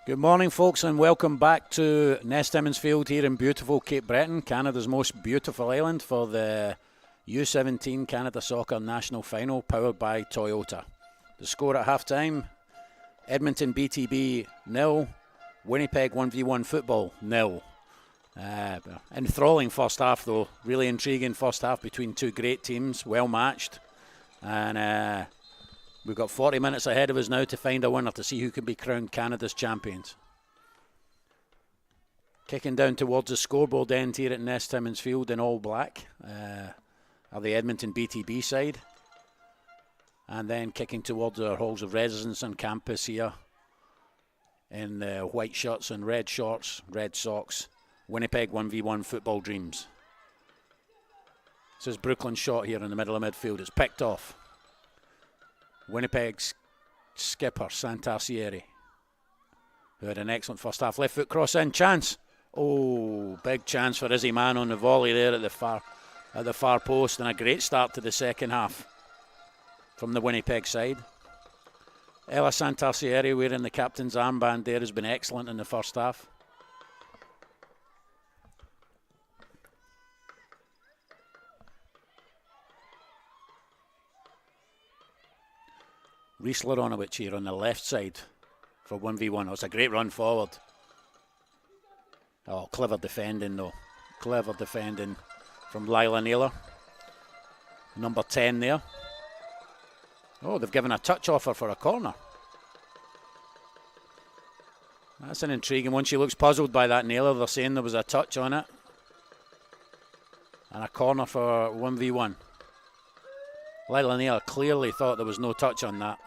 Good morning, folks, and welcome back to Nest Field here in beautiful Cape Breton, Canada's most beautiful island, for the U-17 Canada Soccer National Final, powered by Toyota. The score at half-time, Edmonton BTB 0, Winnipeg 1v1 Futbol 0. Enthralling first half, though. Really intriguing first half between two great teams, well matched. And we've got 40 minutes ahead of us now to find a winner, to see who can be crowned Canada's champions. Kicking down towards the scoreboard end here at Nest Field in all black are the Edmonton BTB side. And then kicking towards our halls of residence on campus here in white shirts and red shorts, red socks, Winnipeg 1v1 Futbol Dreams. This is Brooklyn's shot here in the middle of midfield. It's picked off. Winnipeg's skipper, Santarcieri, who had an excellent first half. Left foot cross in, chance. Oh, big chance for Izzy Man on the volley there at the far post, and a great start to the second half from the Winnipeg side. Ella Santarcieri, wearing the captain's armband there, has been excellent in the first half. Rhys Laronovich here on the left side for 1v1. Oh, it's a great run forward. Oh, clever defending though. Clever defending from Lila Naylor. Number 10 there. Oh, they've given a touch offer for a corner. That's an intriguing one. She looks puzzled by that, Naylor. They're saying there was a touch on it. And a corner for 1v1. Lila Naylor clearly thought there was no touch on that.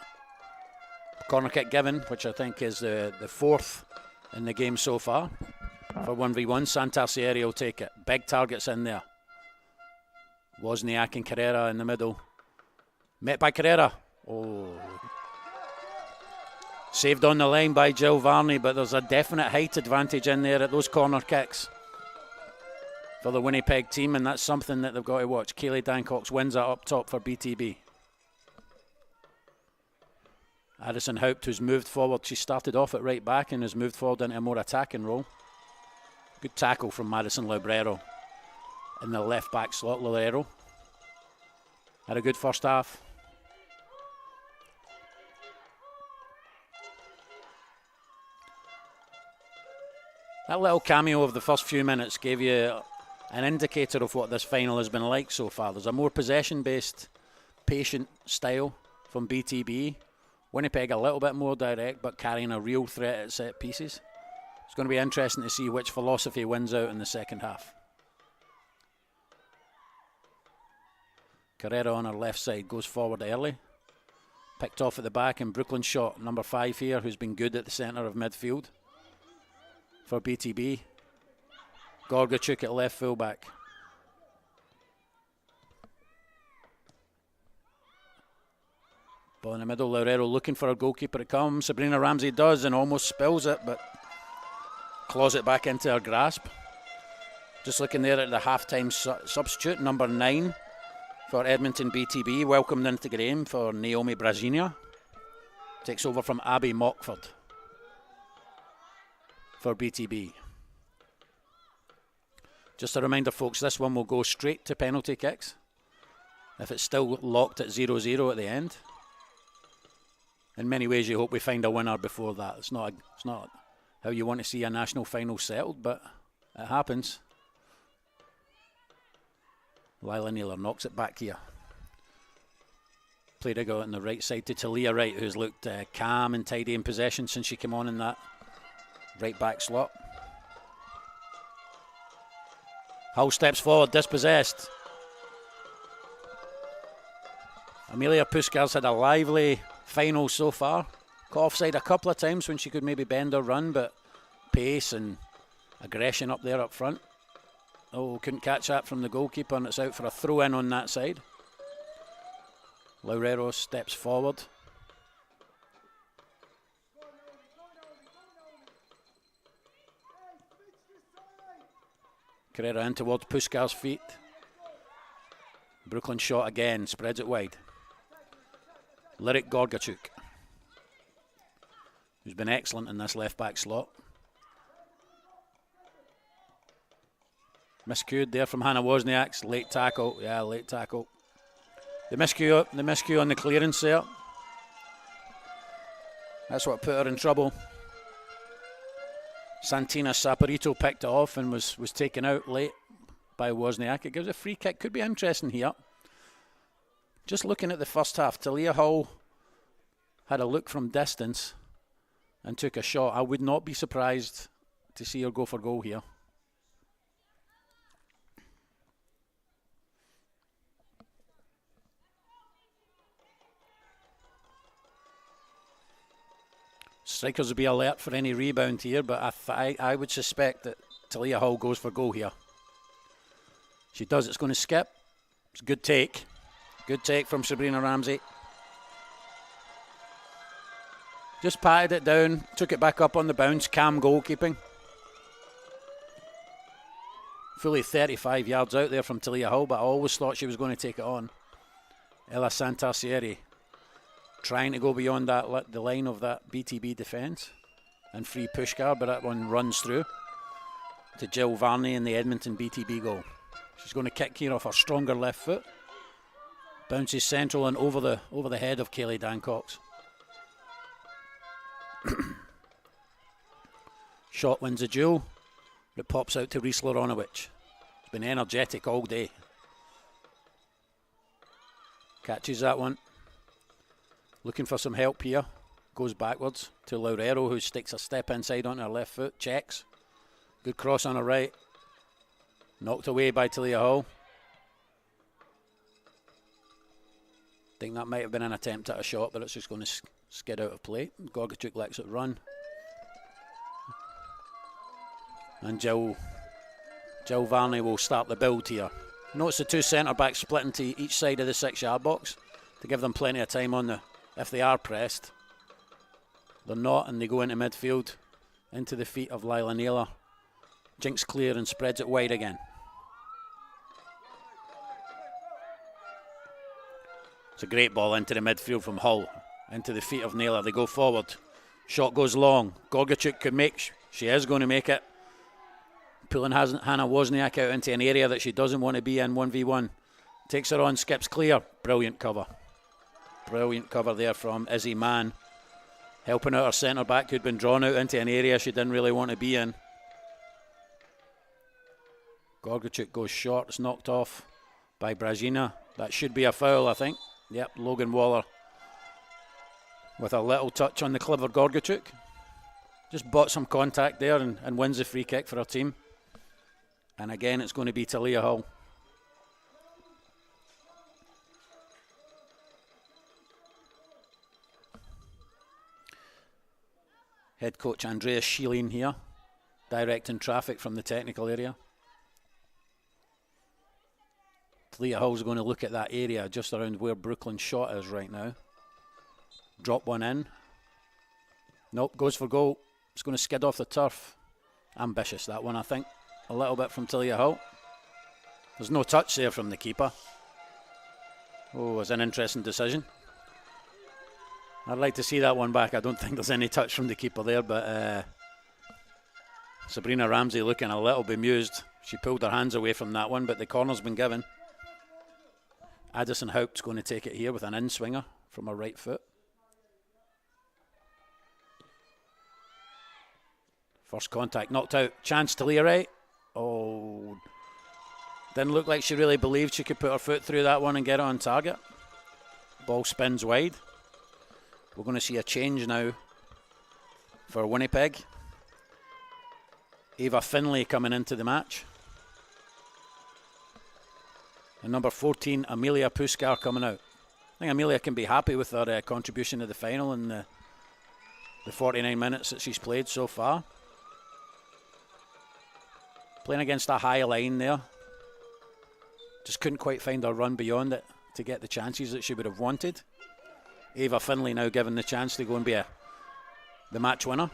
Corner kick given, which I think is the fourth in the game so far. For 1v1, Santarcieri will take it. Big targets in there. Wozniak and Carrera in the middle. Met by Carrera. Oh. Saved on the line by Jill Varney, but there's a definite height advantage in there at those corner kicks for the Winnipeg team, and that's something that they've got to watch. Kayleigh Dancox wins it up top for BTB. Addison Haupt, who's moved forward. She started off at right back and has moved forward into a more attacking role. Good tackle from Madison Lobrero in the left back slot. Lobrero had a good first half. That little cameo of the first few minutes gave you an indicator of what this final has been like so far. There's a more possession-based, patient style from BTB. Winnipeg a little bit more direct, but carrying a real threat at set pieces. It's going to be interesting to see which philosophy wins out in the second half. Carrera on our left side goes forward early. Picked off at the back, and Brooklyn's shot, number 5 here, who's been good at the centre of midfield for BTB. Gorgachuk at left fullback. Ball in the middle, Laurero looking for a goalkeeper to come. Sabrina Ramsey does and almost spills it, but claws it back into her grasp. Just looking there at the half-time substitute, number 9 for Edmonton BTB, welcomed into the game for Naomi Brazinia. Takes over from Abby Mockford for BTB. Just a reminder, folks, this one will go straight to penalty kicks if it's still locked at 0-0 at the end. In many ways, you hope we find a winner before that. It's not how you want to see a national final settled, but it happens. Lila Naylor knocks it back here. Played a go on the right side to Talia Wright, who's looked calm and tidy in possession since she came on in that right back slot. Hull steps forward, dispossessed. Amelia Puskars had a lively final so far. Caught offside a couple of times when she could maybe bend or run, but pace and aggression up there up front. Oh, couldn't catch that from the goalkeeper, and it's out for a throw in on that side. Laurero steps forward. Carrera in towards Puskar's feet. Brooklyn shot again, spreads it wide. Lyric Gorgachuk. who's been excellent in this left-back slot. Miscued there from Hannah Wozniak's late tackle. Yeah, late tackle. The miscue on the clearance there. That's what put her in trouble. Santina Saporito picked it off and was taken out late by Wozniak. It gives a free kick. Could be interesting here. Just looking at the first half, Talia Hall had a look from distance and took a shot. I would not be surprised to see her go for goal here. Strikers will be alert for any rebound here, but I would suspect that Talia Hall goes for goal here. She does. It's going to skip. It's a good take. Good take from Sabrina Ramsey. Just patted it down, took it back up on the bounce. Calm goalkeeping. Fully 35 yards out there from Talia Hall, but I always thought she was going to take it on. Ella Santarcieri trying to go beyond the line of that BTB defence and free Pushkar, but that one runs through to Jill Varney in the Edmonton BTB goal. She's going to kick here off her stronger left foot. Bounces central and over the head of Kayleigh Dancox. Shot wins a duel. It pops out to Reese Loronowicz. It's been energetic all day. Catches that one. Looking for some help here. Goes backwards to Laurero, who sticks a step inside on her left foot. Checks. Good cross on her right. Knocked away by Talia Hall. Think that might have been an attempt at a shot, but it's just going to skid out of play. Gorgachuk lets it run. And Jill Varney will start the build here. Notice the two centre-backs split into each side of the 6-yard box to give them plenty of time on the... If they are pressed. They're not, and they go into midfield, into the feet of Lila Naylor. Jinks clear and spreads it wide again. It's a great ball into the midfield from Hull, into the feet of Naylor. They go forward. Shot goes long. Gorgachuk could make. She is going to make it. Pulling Hannah Wozniak out into an area that she doesn't want to be in 1v1. Takes her on, skips clear. Brilliant cover. Brilliant cover there from Izzy Mann. Helping out her centre-back who'd been drawn out into an area she didn't really want to be in. Gorgachuk goes short. It's knocked off by Brajina. That should be a foul, I think. Yep, Logan Waller with a little touch on the clever Gorgachuk. Just bought some contact there and wins the free kick for her team. And again, it's going to be Talia Hall. Head coach Andreas Schielin here, directing traffic from the technical area. Talia Hall's going to look at that area just around where Brooklyn's shot is right now. Drop one in. Nope, goes for goal. It's going to skid off the turf. Ambitious, that one, I think. A little bit from Talia Hall. There's no touch there from the keeper. Oh, it's an interesting decision. I'd like to see that one back. I don't think there's any touch from the keeper there, but Sabrina Ramsey looking a little bemused. She pulled her hands away from that one, but the corner's been given. Addison Haupt's going to take it here with an in-swinger from her right foot. First contact knocked out. Chance to Leary. Oh, didn't look like she really believed she could put her foot through that one and get it on target. Ball spins wide. We're going to see a change now for Winnipeg. Ava Finlay coming into the match. And number 14, Amelia Puskar, coming out. I think Amelia can be happy with her contribution to the final in the 49 minutes that she's played so far. Playing against a high line there. Just couldn't quite find her run beyond it to get the chances that she would have wanted. Ava Finlay now given the chance to go and be the match winner.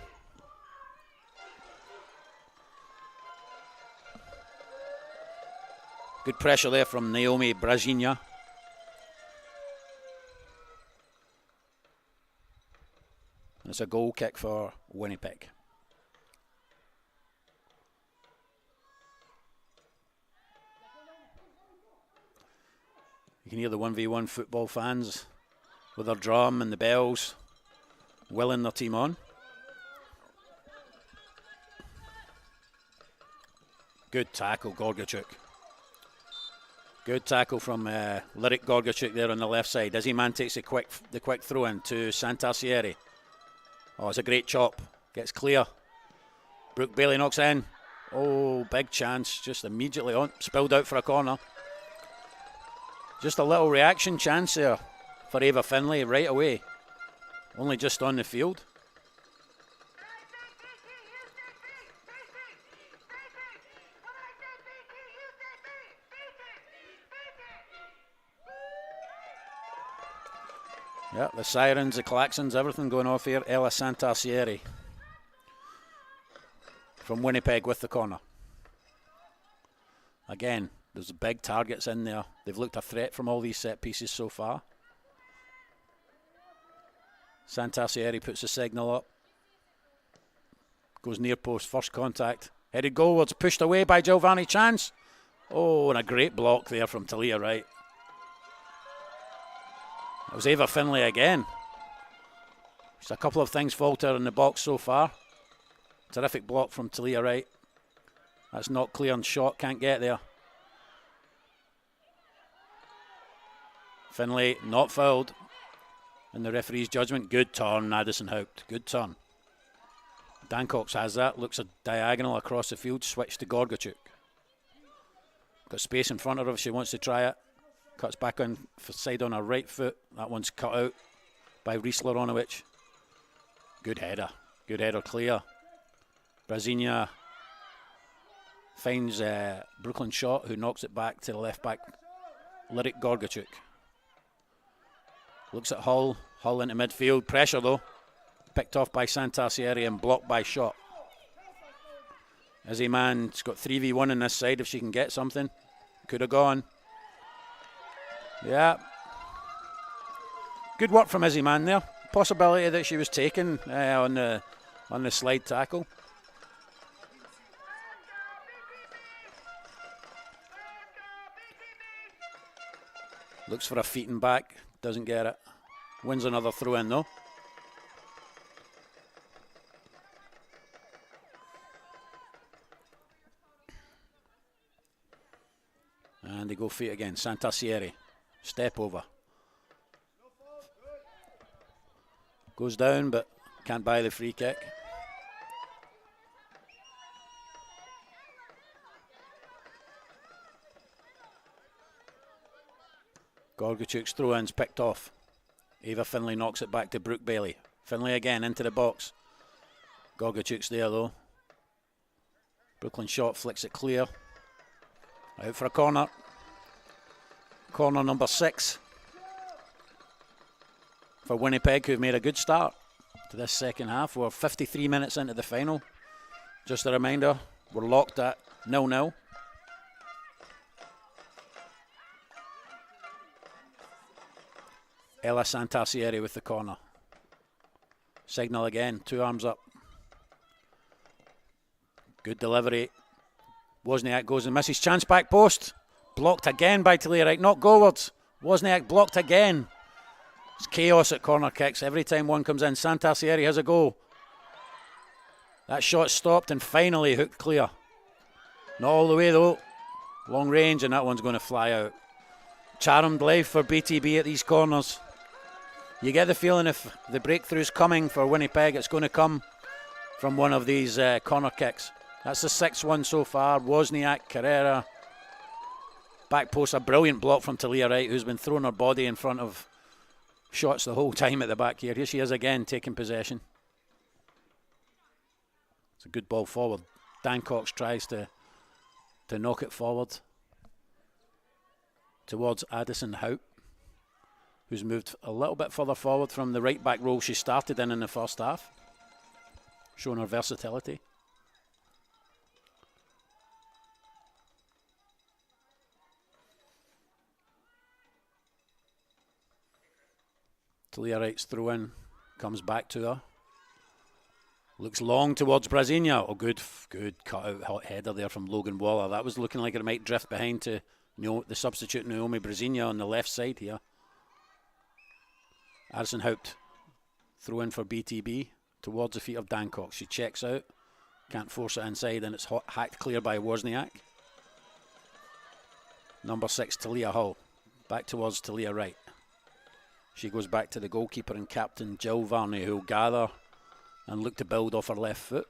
Good pressure there from Naomi Brajina. It's a goal kick for Winnipeg. You can hear the 1v1 football fans with their drum and the bells willing their team on. Good tackle, Gorgachuk. Good tackle from Lyric Gorgachuk there on the left side. Eziman takes the quick throw in to Santarcieri. Oh, it's a great chop. Gets clear. Brooke Bailey knocks in. Oh, big chance. Just immediately on. Spilled out for a corner. Just a little reaction chance there for Ava Finlay right away. Only just on the field. Yeah, the sirens, the klaxons, everything going off here. Ella Santarcieri from Winnipeg with the corner. Again, there's big targets in there. They've looked a threat from all these set pieces so far. Santarcieri puts the signal up. Goes near post, first contact. Headed goalwards, pushed away by Giovanni Chance. Oh, and a great block there from Talia Wright. It was Ava Finlay again. Just a couple of things falter in the box so far. Terrific block from Talia Wright. That's not clear and shot, can't get there. Finlay not fouled. In the referee's judgment, good turn, Addison Haupt. Good turn. Dancox has that, looks a diagonal across the field, switch to Gorgachuk. Got space in front of her if she wants to try it. Cuts back on for side on her right foot. That one's cut out by Reese Loronovich. Good header clear. Brazinia finds Brooklyn Shot, who knocks it back to the left back, Lyric Gorgachuk. Looks at Hull into midfield. Pressure though. Picked off by Santarcieri and blocked by Shot. Eziman's got 3v1 on this side if she can get something. Could have gone. Yeah. Good work from Eziman there. Possibility that she was taken on the slide tackle. Looks for a feet and back. Doesn't get it. Wins another throw in though. And they go feet again. Santarcieri. Step over. Goes down but can't buy the free kick. Gorgachuk's throw-in's picked off. Ava Finlay knocks it back to Brooke Bailey. Finlay again into the box. Gorgachuk's there though. Brooklyn Shot flicks it clear. Out for a corner. Corner number 6 for Winnipeg, who've made a good start to this second half. We're 53 minutes into the final. Just a reminder, we're locked at 0-0. Ella Santarcieri with the corner. Signal again, 2 arms up. Good delivery. Wozniak goes and misses. Chance back post. Blocked again by Talia Wright. Not goalwards. Wozniak blocked again. It's chaos at corner kicks. Every time one comes in, Santarcieri has a go. That shot stopped and finally hooked clear. Not all the way though. Long range and that one's going to fly out. Charmed life for BTB at these corners. You get the feeling if the breakthrough's coming for Winnipeg, it's going to come from one of these corner kicks. That's the 6th one so far. Wozniak, Carrera. Back post, a brilliant block from Talia Wright, who's been throwing her body in front of shots the whole time at the back here. Here she is again, taking possession. It's a good ball forward. Dancox tries to knock it forward towards Addison Haupt, who's moved a little bit further forward from the right back role she started in the first half, showing her versatility. Talia Wright's throw in comes back to her. Looks long towards Brazinia. Oh, good cut out hot header there from Logan Waller. That was looking like it might drift behind to the substitute Naomi Brazinia on the left side here. Addison Haupt throw in for BTB towards the feet of Dancock. She checks out, can't force it inside, and it's hacked clear by Wozniak. Number 6, Talia Hull, back towards Talia Wright. She goes back to the goalkeeper and captain Jill Varney, who'll gather and look to build off her left foot.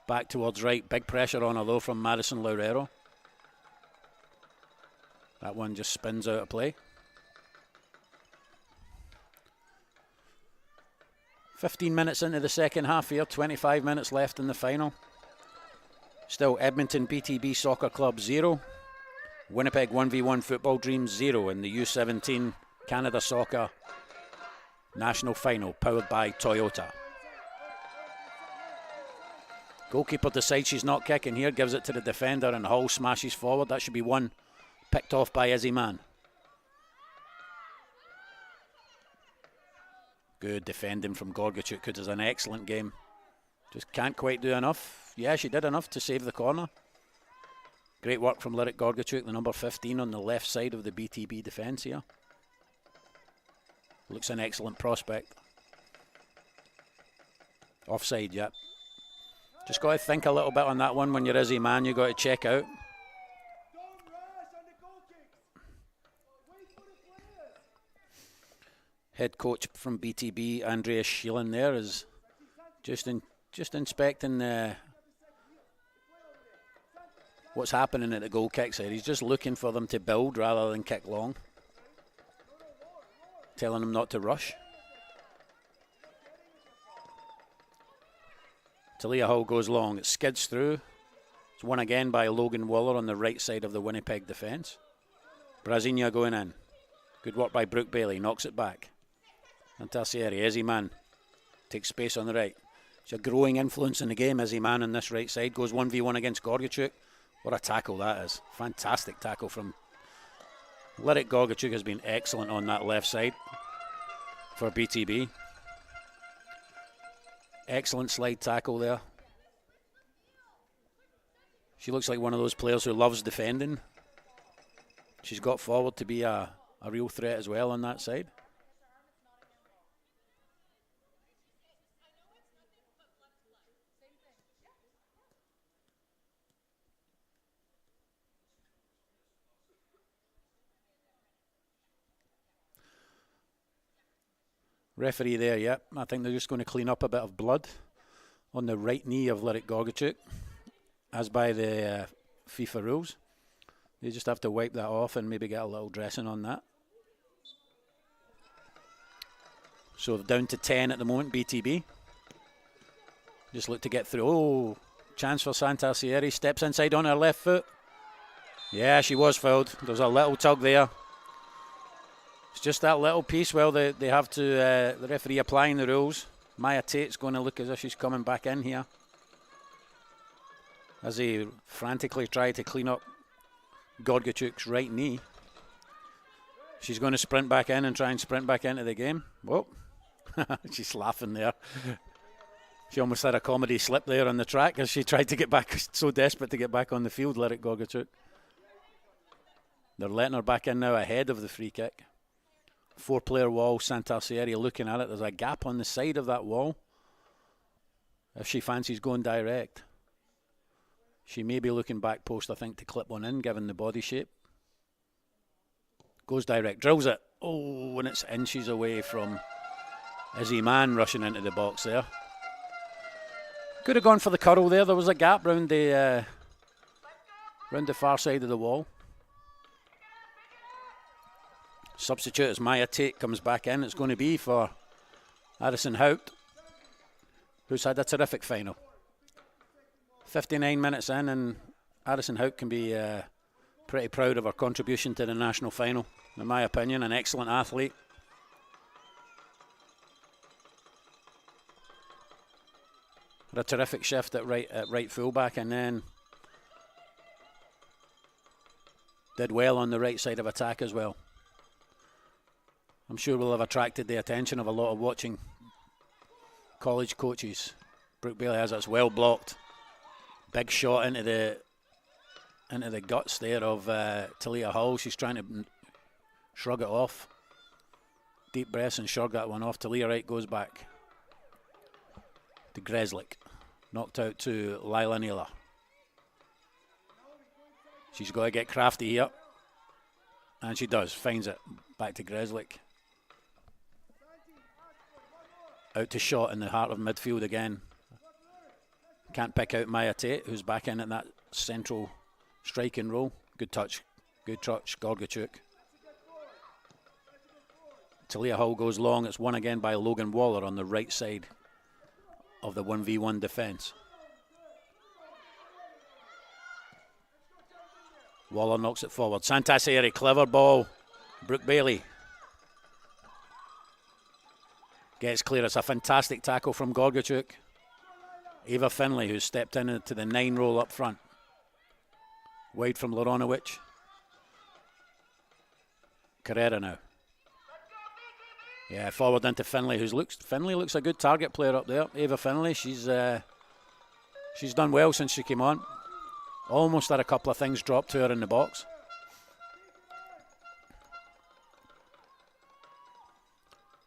Back towards Wright, big pressure on her though from Madison Laurero. That one just spins out of play. 15 minutes into the second half here, 25 minutes left in the final. Still Edmonton BTB Soccer Club 0. Winnipeg 1v1 Football Dreams 0 in the U-17 Canada Soccer National Final, powered by Toyota. Goalkeeper decides she's not kicking here, gives it to the defender, and Hull smashes forward. That should be one picked off by Izzy Mann. Good defending from Gorgachuk, who does an excellent game. Just can't quite do enough. Yeah, she did enough to save the corner. Great work from Lyric Gorgachuk, the number 15 on the left side of the BTB defence here. Looks an excellent prospect. Offside, yep. Just got to think a little bit on that one. When you're Izzy Mann, you got to check out. Head coach from BTB, Andreas Sheelan, there is just inspecting what's happening at the goal kick side. He's just looking for them to build rather than kick long, telling them not to rush. Talia Hull goes long. It skids through. It's won again by Logan Waller on the right side of the Winnipeg defence. Brazinia going in. Good work by Brooke Bailey. Knocks it back. Antassieri. Izzy Mann takes space on the right. She's a growing influence in the game. Izzy Mann on this right side. Goes 1v1 against Gorgachuk. What a tackle that is. Fantastic tackle from Lyric Gorgachuk. Has been excellent on that left side for BTB. Excellent slide tackle there. She looks like one of those players who loves defending. She's got forward to be a real threat as well on that side. Referee there, yep. I think they're just going to clean up a bit of blood on the right knee of Lyric Gorgachuk, as by the FIFA rules. They just have to wipe that off and maybe get a little dressing on that. So down to 10 at the moment, BTB. Just look to get through. Oh, chance for Santacieri. Steps inside on her left foot. Yeah, she was fouled. There's a little tug there. It's just that little piece. Well, they have to, the referee applying the rules. Maya Tate's going to look as if she's coming back in here, as they frantically try to clean up Gorgachuk's right knee. She's going to sprint back in and try and sprint back into the game. Whoa. She's laughing there. She almost had a comedy slip there on the track as she tried to get back, so desperate to get back on the field, Lyric Gorgachuk. They're letting her back in now ahead of the free kick. 4-player wall, Santacieri looking at it. There's a gap on the side of that wall. If she fancies going direct, she may be looking back post, I think, to clip one in, given the body shape. Goes direct, drills it. Oh, and it's inches away from Izzy Mann rushing into the box there. Could have gone for the curl there. There was a gap round the far side of the wall. Substitute as Maya Tate comes back in. It's going to be for Addison Haupt, who's had a terrific final. 59 minutes in, and Addison Haupt can be pretty proud of her contribution to the national final. In my opinion, an excellent athlete. Had a terrific shift at right fullback, and then did well on the right side of attack as well. I'm sure will have attracted the attention of a lot of watching college coaches Brooke Bailey has it. It's well blocked. Big shot into the guts there of Talia Hull. She's trying to shrug it off. Deep breaths and shrug that one off. Talia Wright goes back to Greslick. Knocked out to Lila Naylor. She's got to get crafty here. And she does. Finds it. Back to Greslick. Out to shot in the heart of midfield again. Can't pick out Maya Tate, who's back in at that central striking role. Good touch. Good touch, Gorgachuk. Talia Hull goes long. It's won again by Logan Waller on the right side of the 1v1 defence. Waller knocks it forward. Santacieri, clever ball. Brooke Bailey gets clear. It's a fantastic tackle from Gorgachuk. Eva Finlay, who's stepped into the 9 role up front. Wide from Laronowicz. Carrera now. Yeah, forward into Finlay, Finlay looks a good target player up there. Eva Finlay, she's done well since she came on. Almost had a couple of things dropped to her in the box.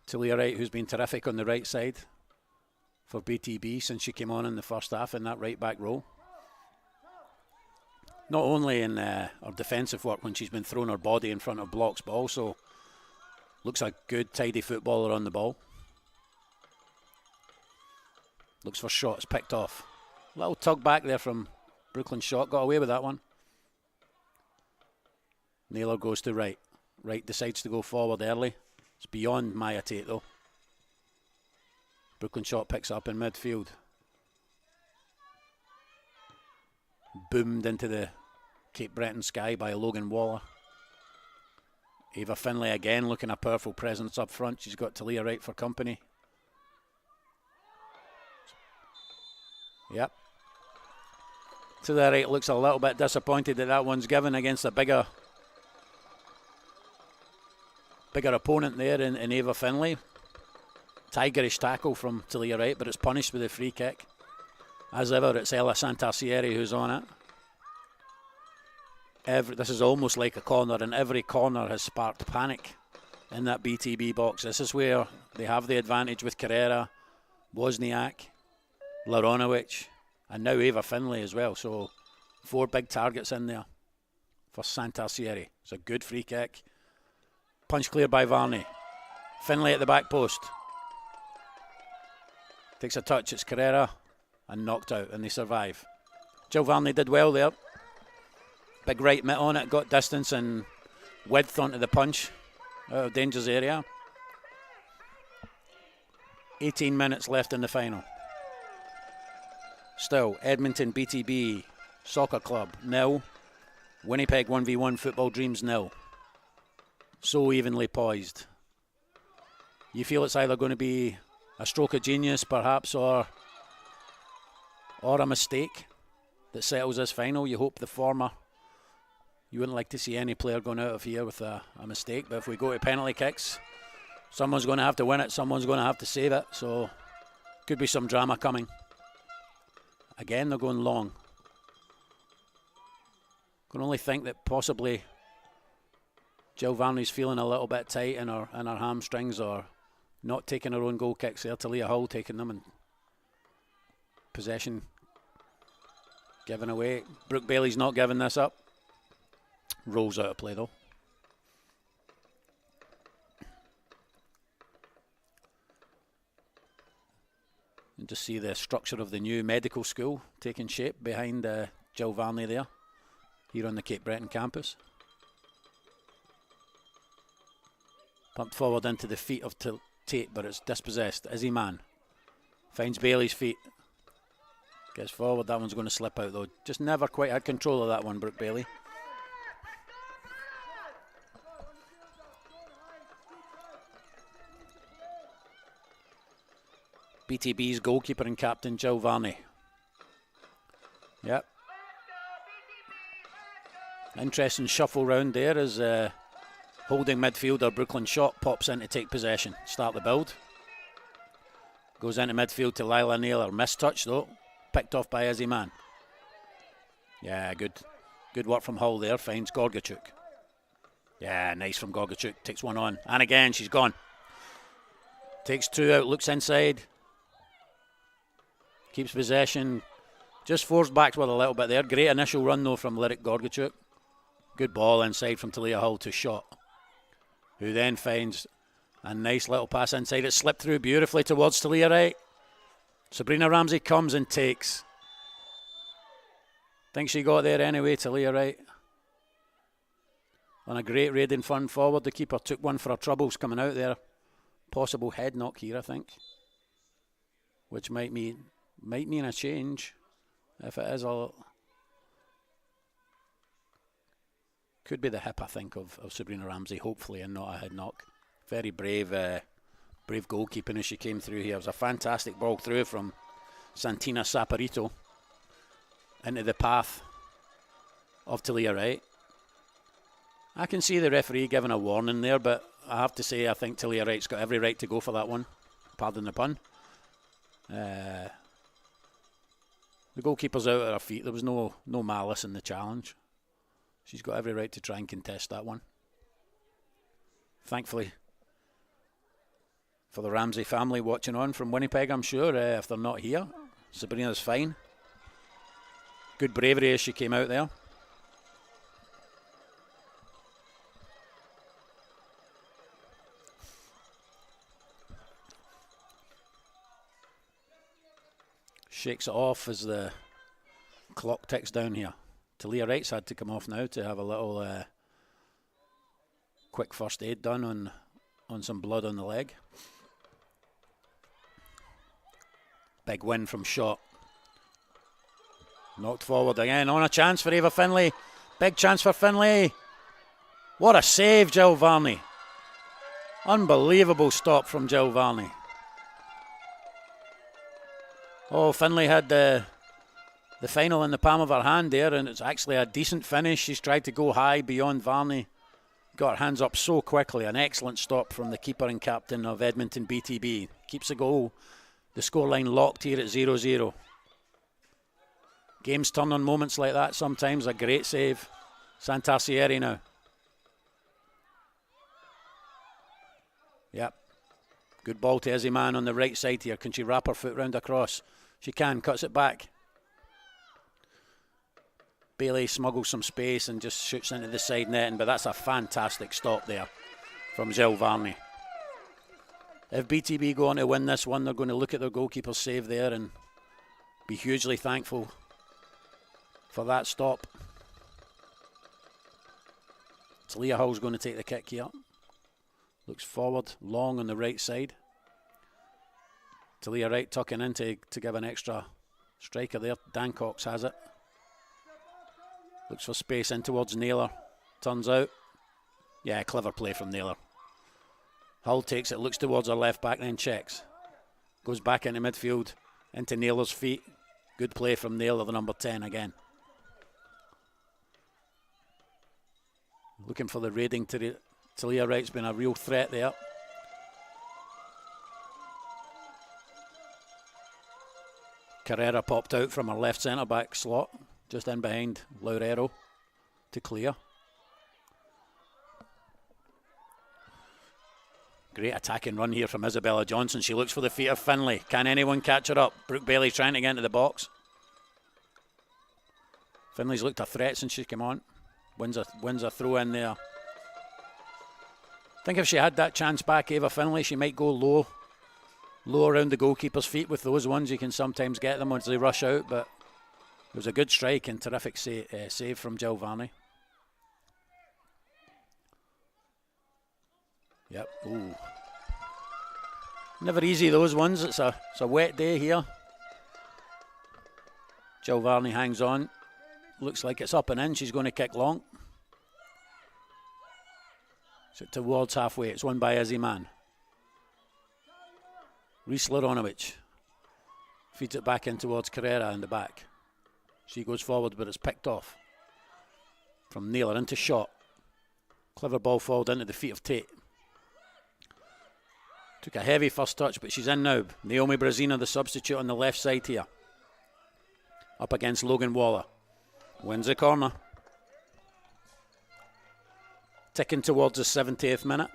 Talia Wright, who's been terrific on the right side for BTB since she came on in the first half in that right back role. Not only in her defensive work when she's been throwing her body in front of blocks, but also looks a good, tidy footballer on the ball. Looks for shots picked off. Little tug back there from Brooklyn Shot. Got away with that one. Naylor goes to Wright. Wright decides to go forward early. It's beyond Maya Tate though. Brooklyn Shot picks up in midfield. Boomed into the Cape Breton sky by Logan Waller. Eva Finlay again looking a powerful presence up front. She's got Talia Wright for company. Yep. To the right, looks a little bit disappointed that one's given against a bigger opponent there in Eva Finlay. Tigerish tackle from Talia Wright, but it's punished with a free kick. As ever, it's Ella Santacieri who's on it. This is almost like a corner, and every corner has sparked panic in that BTB box. This is where they have the advantage with Carrera, Wozniak, Laronowicz, and now Eva Finlay as well. So 4 big targets in there for Santacieri. It's a good free kick. Punch clear by Varney. Finlay at the back post. Takes a touch, it's Carrera, and knocked out, and they survive. Jill Varney did well there. Big right mitt on it, got distance and width onto the punch out of danger's area. 18 minutes left in the final. Still, Edmonton BTB Soccer Club 0. Winnipeg 1v1 Football Dreams 0. So evenly poised. You feel it's either going to be a stroke of genius perhaps or a mistake that settles this final. You hope the former. You wouldn't like to see any player going out of here with a mistake, but if we go to penalty kicks, someone's going to have to win it, someone's going to have to save it, so could be some drama coming. Again, they're going long. Can only think that possibly Jill Varney's feeling a little bit tight in her hamstrings, or not taking her own goal kicks there. Talia Hull taking them, and possession given away. Brooke Bailey's not giving this up. Rolls out of play though. You just see the structure of the new medical school taking shape behind Jill Varney there, here on the Cape Breton campus. Pumped forward into the feet of Tate, but it's dispossessed. Izzy Mann finds Bailey's feet. Gets forward, that one's going to slip out though. Just never quite had control of that one, Brooke Bailey. BTB's goalkeeper and captain, Jill Varney. Yep. Interesting shuffle round there as holding midfielder Brooklyn Shot pops in to take possession. Start the build. Goes into midfield to Lila Naylor. Missed touch though. Picked off by Izzy Man. Yeah, good work from Hull there. Finds Gorgachuk. Yeah, nice from Gorgachuk. Takes one on. And again, she's gone. Takes two out, looks inside. Keeps possession. Just forced backward a little bit there. Great initial run though from Lyric Gorgachuk. Good ball inside from Talia Hull to Shot, who then finds a nice little pass inside. It slipped through beautifully towards Talia Wright. Sabrina Ramsey comes and takes. Think she got there anyway, Talia Wright. On a great raiding fun forward. The keeper took one for her troubles coming out there. Possible head knock here, I think. Which might mean a change. If it is all... Could be the hip, I think, of Sabrina Ramsey, hopefully, and not a head knock. Very brave goalkeeping as she came through here. It was a fantastic ball through from Santina Saporito into the path of Talia Wright. I can see the referee giving a warning there, but I have to say I think Talia Wright's got every right to go for that one. Pardon the pun. The goalkeeper's out at her feet. There was no malice in the challenge. She's got every right to try and contest that one. Thankfully, for the Ramsey family watching on from Winnipeg, I'm sure, if they're not here, Sabrina's fine. Good bravery as she came out there. Shakes it off as the clock ticks down here. Talia Wright's had to come off now to have a little quick first aid done on some blood on the leg. Big win from Shot. Knocked forward again. On a chance for Ava Finlay. Big chance for Finlay. What a save, Jill Varney. Unbelievable stop from Jill Varney. Oh, Finlay had the final in the palm of her hand there, and it's actually a decent finish. She's tried to go high beyond Varney. Got her hands up so quickly. An excellent stop from the keeper and captain of Edmonton BTB. Keeps the goal, the scoreline locked here at 0-0. Games turn on moments like that sometimes. A great save. Santarcieri now. Yep. Good ball to Izzy Man on the right side here. Can she wrap her foot round across? She can. Cuts it back. Bailey smuggles some space and just shoots into the side netting, but that's a fantastic stop there from Jill Varney. If BTB go on to win this one, they're going to look at their goalkeeper's save there and be hugely thankful for that stop. Talia Hull's going to take the kick here. Looks forward, long on the right side. Talia Wright tucking in to give an extra striker there. Dan Cox has it. Looks for space in towards Naylor. Turns out. Yeah, clever play from Naylor. Hull takes it, looks towards her left back, then checks. Goes back into midfield, into Naylor's feet. Good play from Naylor, the number 10 again. Looking for the raiding. Talia Wright's been a real threat there. Carrera popped out from her left centre back slot, just in behind Laurero to clear. Great attacking run here from Isabella Johnson. She looks for the feet of Finlay. Can anyone catch her up? Brooke Bailey trying to get into the box. Finlay's looked a threat since she came on. Wins a throw in there. I think if she had that chance back, Ava Finlay, she might go low around the goalkeeper's feet with those ones. You can sometimes get them once they rush out, but it was a good strike and terrific save from Jill Varney. Yep. Ooh. Never easy, those ones. It's a wet day here. Jill Varney hangs on. Looks like it's up and in. She's going to kick long. So towards halfway. It's won by Izzy Man. Reese Laronovich feeds it back in towards Carrera in the back. She goes forward, but it's picked off from Naylor into Shot. Clever ball forward into the feet of Tate. Took a heavy first touch, but she's in now. Naomi Brazina, the substitute on the left side here. Up against Logan Waller. Wins the corner. Ticking towards the 70th minute.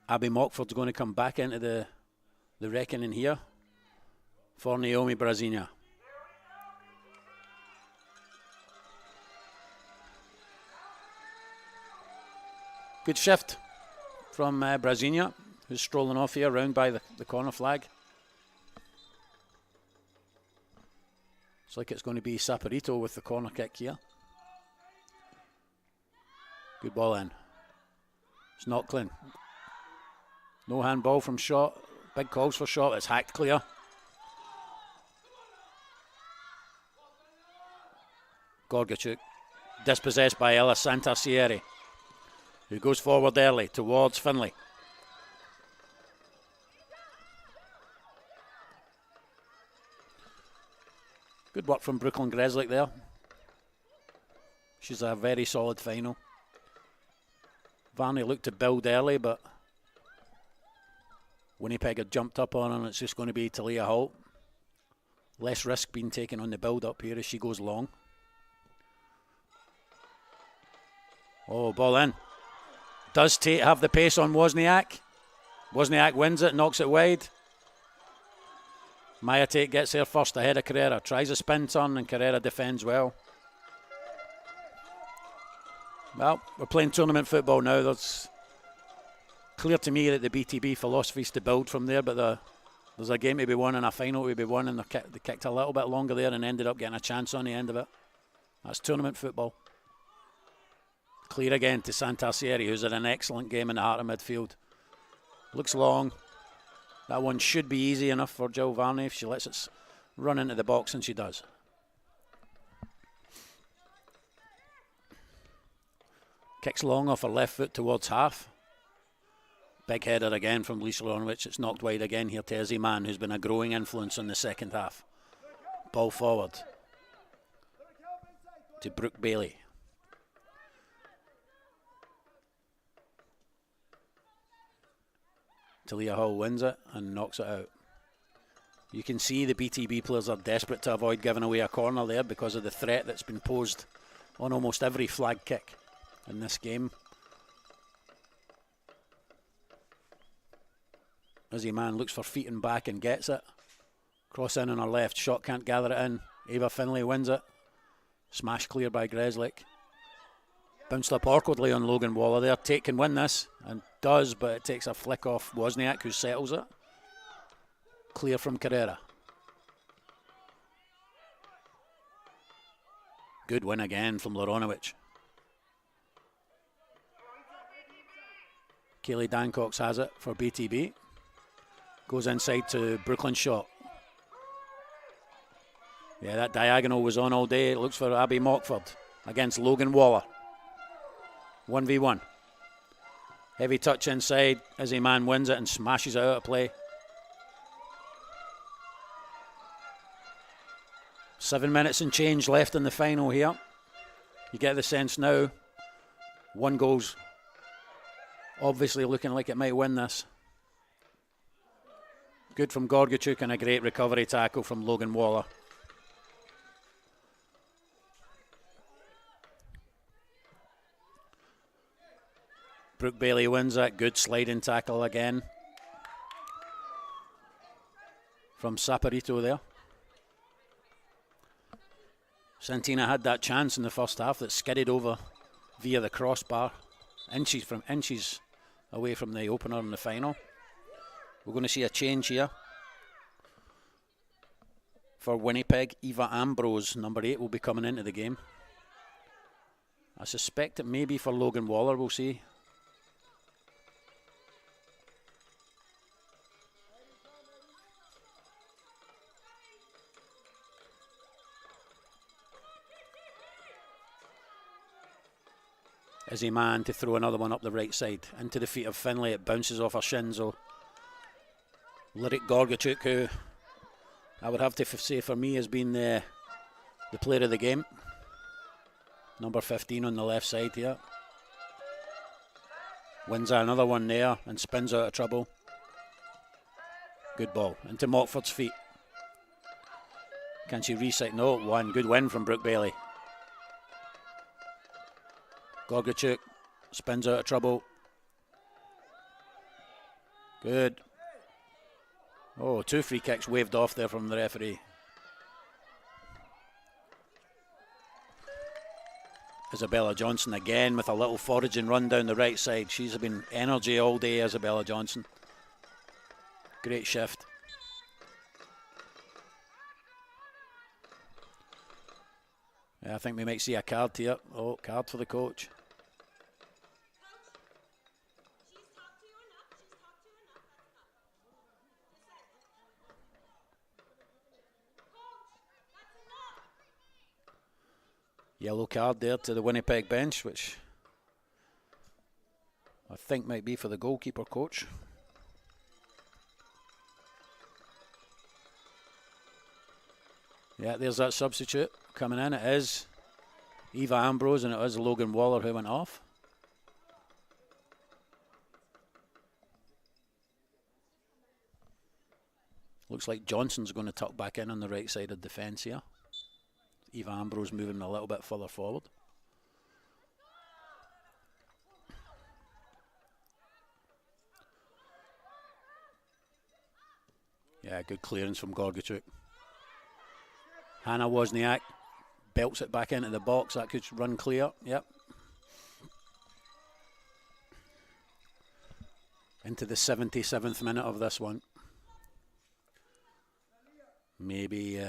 Abby Mockford's going to come back into the reckoning here for Naomi Brazina. Good shift from Brazina, who's strolling off here round by the corner flag. Looks like it's going to be Saporito with the corner kick here. Good ball in. It's not clean. No handball from shot. Big calls for shot. It's hacked clear. Gorgachuk dispossessed by Ella Santarcieri, who goes forward early towards Finlay. Good work from Brooklyn Greslick there. She's a very solid final. Varney looked to build early, but Winnipeg had jumped up on her, and it's just going to be Talia Holt. Less risk being taken on the build-up here as she goes long. Oh, ball in. Does Tate have the pace on Wozniak? Wozniak wins it, knocks it wide. Maya Tate gets there first ahead of Carrera. Tries a spin turn and Carrera defends well. Well, we're playing tournament football now. There's clear to me that the BTB philosophy is to build from there, but there's a game to be won and a final to be won, and they kicked a little bit longer there and ended up getting a chance on the end of it. That's tournament football. Clear again to Santarcieri, who's had an excellent game in the heart of midfield. Looks long. That one should be easy enough for Jill Varney if she lets it run into the box, and she does. Kicks long off her left foot towards half. Big header again from Lisa Lonwich. It's knocked wide again here to Izzy Mann, who's been a growing influence in the second half. Ball forward to Brooke Bailey. Talia Hall wins it and knocks it out. You can see the BTB players are desperate to avoid giving away a corner there because of the threat that's been posed on almost every flag kick in this game. Izzy Mann looks for feet and back and gets it. Cross in on her left. Shot can't gather it in. Ava Finlay wins it. Smash clear by Greslick. Bounced up awkwardly on Logan Waller there. Tate can win this, and does, but it takes a flick off Wozniak, who settles it. Clear from Carrera. Good win again from Loronovich. Kaylee Dancox has it for BTB. Goes inside to Brooklyn Shot. Yeah, that diagonal was on all day. It looks for Abby Mockford against Logan Waller. 1v1. Heavy touch inside. Izzy Mann wins it and smashes it out of play. 7 minutes and change left in the final here. You get the sense now. One goal's obviously looking like it might win this. Good from Gorgachuk and a great recovery tackle from Logan Waller. Brooke Bailey wins that. Good sliding tackle again from Saporito there. Santina had that chance in the first half that skidded over via the crossbar. Inches away from the opener in the final. We're going to see a change here. For Winnipeg, Eva Ambrose, number 8, will be coming into the game. I suspect it may be for Logan Waller, we'll see. Izzy Mann to throw another one up the right side into the feet of Finlay. It bounces off her shins. So Lyric Gorgachuk, who I would have to say for me has been the player of the game. Number 15 on the left side here. Wins another one there and spins out of trouble. Good ball into Mockford's feet. Can she reset? No, one. Good win from Brooke Bailey. Gorgachuk spins out of trouble. Good. Oh, 2 free kicks waved off there from the referee. Isabella Johnson again with a little foraging run down the right side. She's been energy all day, Isabella Johnson. Great shift. Yeah, I think we might see a card here. Oh, card for the coach. Yellow card there to the Winnipeg bench, which I think might be for the goalkeeper coach. Yeah, there's that substitute coming in. It is Eva Ambrose and it is Logan Waller who went off. Looks like Johnson's going to tuck back in on the right side of defence here. Eva Ambrose moving a little bit further forward. Yeah, good clearance from Gorgachuk. Hannah Wozniak belts it back into the box. That could run clear. Yep. Into the 77th minute of this one. Maybe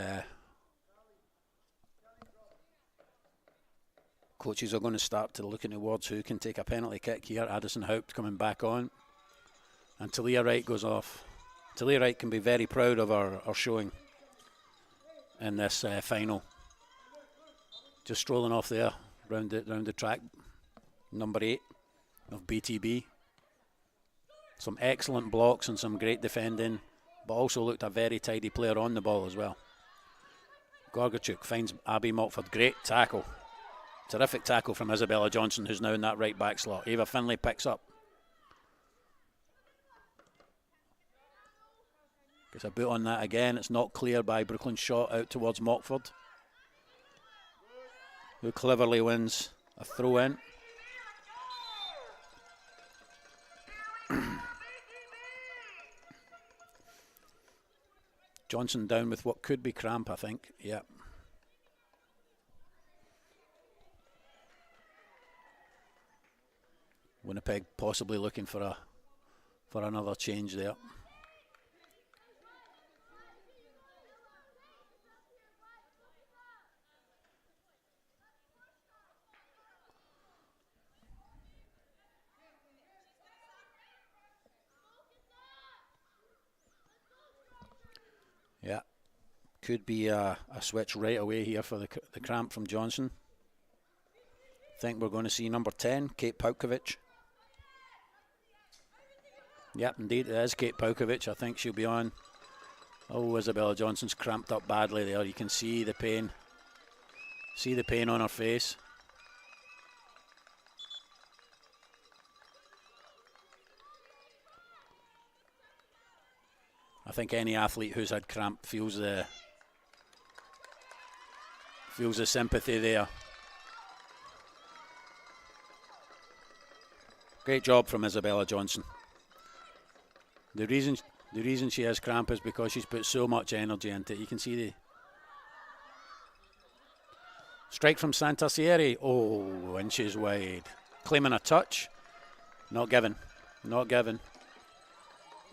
coaches are going to start to looking towards who can take a penalty kick here. Addison Haupt coming back on. And Talia Wright goes off. Talia Wright can be very proud of her showing in this final. Just strolling off there round the track. Number 8 of BTB. Some excellent blocks and some great defending, but also looked a very tidy player on the ball as well. Gorgachuk finds Abby Mockford. Great tackle. Terrific tackle from Isabella Johnson, who's now in that right back slot. Ava Finlay picks up. Gets a boot on that again. It's not clear by Brooklyn's shot out towards Mockford, who cleverly wins a throw in. Johnson down with what could be cramp, I think. Yep. Winnipeg possibly looking for another change there. Yeah, could be a switch right away here for the cramp from Johnson. Think we're going to see number 10, Kate Paukovic. Yep, indeed, it is Kate Paukovic. I think she'll be on. Oh, Isabella Johnson's cramped up badly there. You can see the pain. See the pain on her face. I think any athlete who's had cramp feels the sympathy there. Great job from Isabella Johnson. The reason she has cramp is because she's put so much energy into it. You can see the strike from Santacieri. Oh, inches wide. Claiming a touch. Not given. Not given.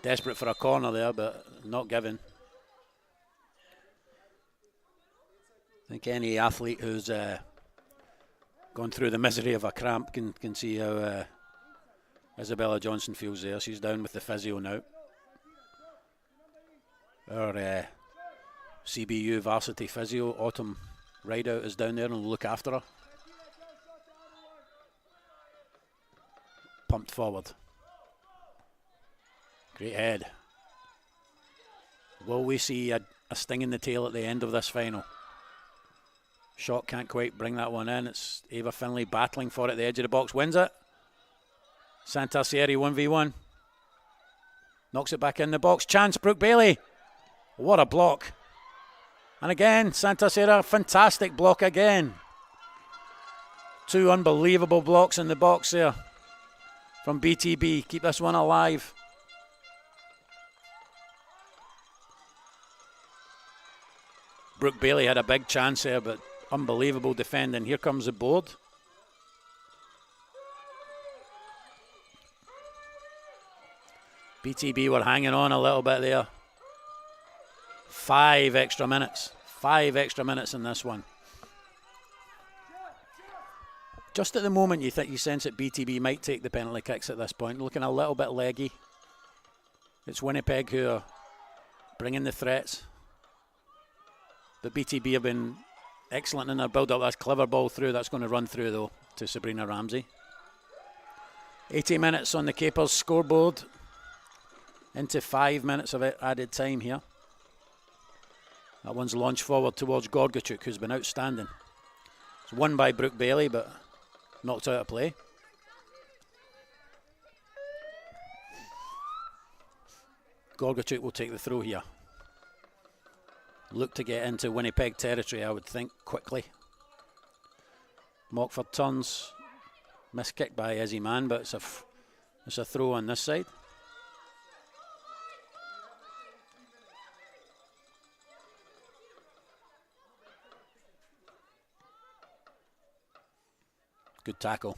Desperate for a corner there, but not given. I think any athlete who's gone through the misery of a cramp can see how Isabella Johnson feels there. She's down with the physio now. Our CBU varsity physio, Autumn Rideout, is down there and will look after her. Pumped forward. Great head. Will we see a sting in the tail at the end of this final? Shot can't quite bring that one in. It's Ava Finlay battling for it at the edge of the box. Wins it. Santacieri 1v1. Knocks it back in the box. Chance, Brooke Bailey. What a block. And again, Santacieri, fantastic block again. 2 unbelievable blocks in the box there from BTB. Keep this one alive. Brooke Bailey had a big chance there, but unbelievable defending. Here comes the board. BTB were hanging on a little bit there. 5 extra minutes. 5 extra minutes in this one. Just at the moment, you sense that BTB might take the penalty kicks at this point. Looking a little bit leggy. It's Winnipeg who are bringing the threats. But BTB have been excellent in their build-up. That's clever ball through. That's going to run through, though, to Sabrina Ramsey. 80 minutes on the Capers scoreboard. Into 5 minutes of added time here. That one's launched forward towards Gorgachuk, who's been outstanding. It's won by Brooke Bailey, but knocked out of play. Gorgachuk will take the throw here. Look to get into Winnipeg territory, I would think, quickly. Mockford turns. Missed kick by Izzy Mann, but it's a throw on this side. Good tackle.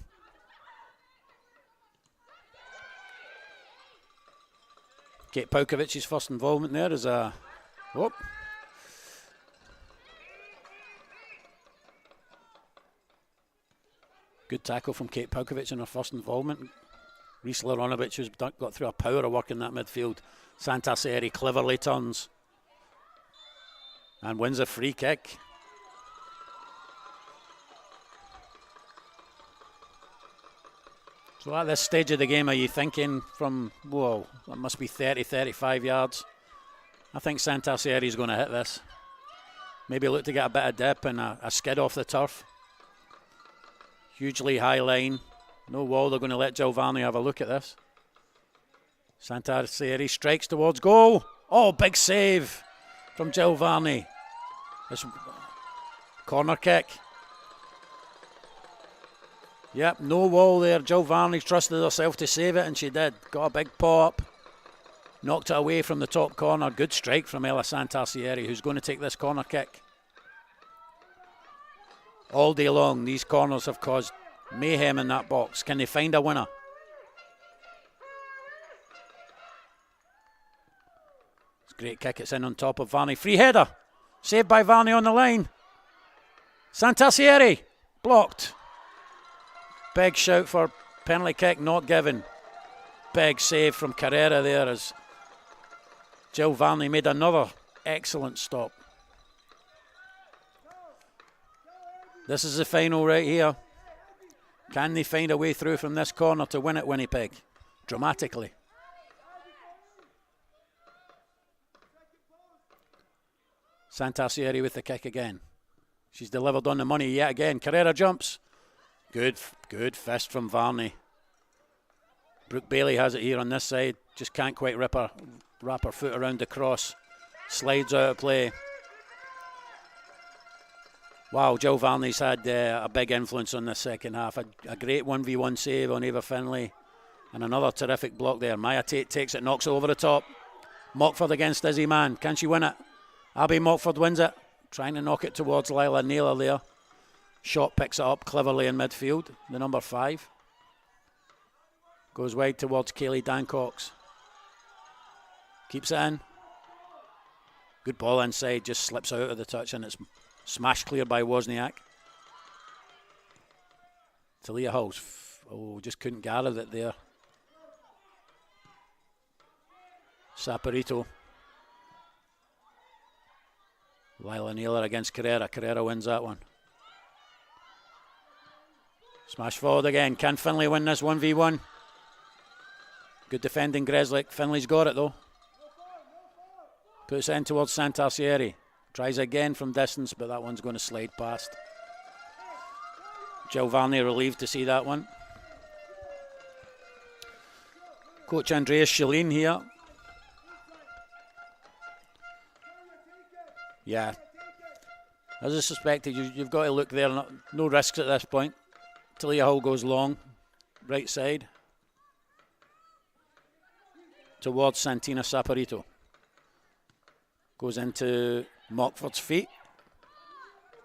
Kate Paukovic's first involvement there is a... Whoop. Good tackle from Kate Paukovic in her first involvement. Reese Laronovic, who's got through a power of work in that midfield. Santacieri cleverly turns and wins a free kick. So at this stage of the game, are you thinking from, whoa, that must be 30, 35 yards? I think Santacieri is going to hit this. Maybe look to get a bit of dip and a skid off the turf. Hugely high line. No wall. They're going to let Jill Varney have a look at this. Santacieri strikes towards goal. Oh, big save from Jill Varney. This corner kick. Yep, no wall there. Jill Varney trusted herself to save it, and she did. Got a big paw up. Knocked it away from the top corner. Good strike from Ella Santacieri, who's going to take this corner kick. All day long, these corners have caused mayhem in that box. Can they find a winner? It's a great kick. It's in on top of Varney. Free header. Saved by Varney on the line. Santacieri. Blocked. Big shout for penalty kick, not given. Big save from Carrera there as Jill Varney made another excellent stop. This is the final right here. Can they find a way through from this corner to win it, Winnipeg? Dramatically. Santacieri with the kick again. She's delivered on the money yet again. Carrera jumps. Good fist from Varney. Brooke Bailey has it here on this side. Just can't quite wrap her foot around the cross. Slides out of play. Wow, Jill Varney's had a big influence on the second half. A great 1v1 save on Ava Finlay. And another terrific block there. Maya Tate takes it, knocks it over the top. Mockford against Izzy Mann. Can she win it? Abby Mockford wins it. Trying to knock it towards Lila Naylor there. Shot picks it up cleverly in midfield. The number 5. Goes wide towards Kaylee Dancox. Keeps it in. Good ball inside. Just slips out of the touch and it's smashed clear by Wozniak. Talia Hulls. Oh, just couldn't gather it there. Saporito. Lila Naylor against Carrera. Carrera wins that one. Smash forward again. Can Finlay win this 1v1? Good defending, Greslick. Finlay's got it though. Puts it in towards Santacieri. Tries again from distance, but that one's going to slide past. Jill Varney relieved to see that one. Coach Andreas Schelin here. Yeah. As I suspected, you've got to look there. No risks at this point. Talia Hull goes long. Right side. Towards Santina Saporito. Goes into Mockford's feet.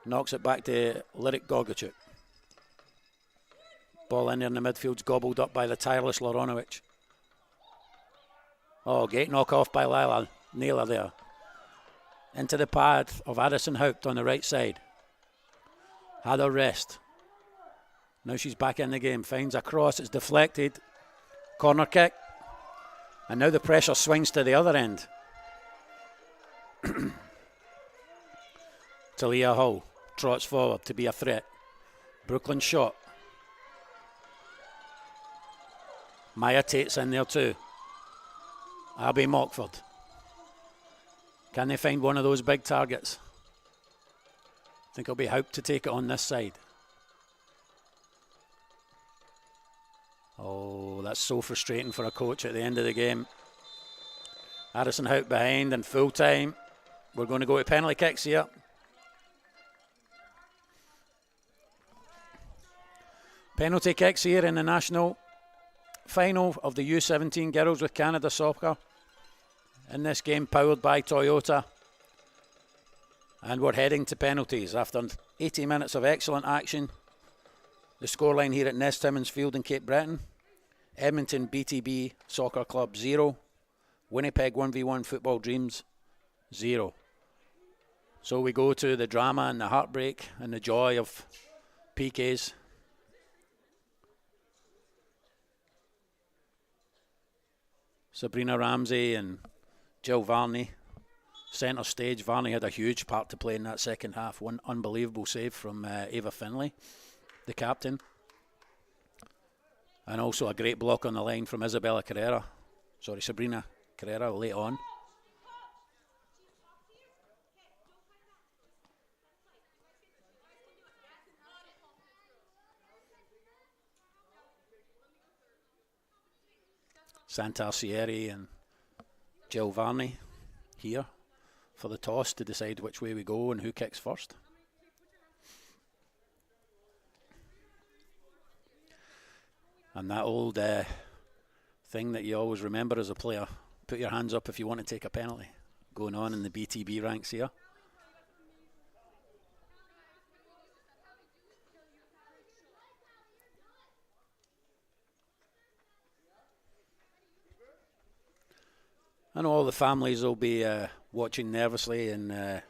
Knocks it back to Lyrik Gorgacic. Ball in there in the midfield's gobbled up by the tireless Loronovic. Oh, great knock off by Lila Naylor there. Into the path of Addison Haupt on the right side. Had her rest. Now she's back in the game. Finds a cross. It's deflected. Corner kick. And now the pressure swings to the other end. Talia Hull trots forward to be a threat. Brooklyn shot. Maya Tate's in there too. Abby Mockford. Can they find one of those big targets? I think it'll be Haupt to take it on this side. Oh, that's so frustrating for a coach at the end of the game. Addison Haupt behind and full time. We're going to go to penalty kicks here. Penalty kicks here in the national final of the U-17 girls with Canada Soccer. In this game powered by Toyota. And we're heading to penalties after 80 minutes of excellent action. The scoreline here at Nest Timmins Field in Cape Breton. Edmonton BTB Soccer Club 0. Winnipeg 1v1 Football Dreams 0. So we go to the drama and the heartbreak and the joy of PKs. Sabrina Ramsey and Jill Varney, centre stage. Varney had a huge part to play in that second half. One unbelievable save from Ava Finlay, the captain. And also a great block on the line from Sabrina Carrera late on. Santarcieri and Jill Varney here for the toss to decide which way we go and who kicks first. And that old thing that you always remember as a player, put your hands up if you want to take a penalty, going on in the BTB ranks here. I know all the families will be watching nervously in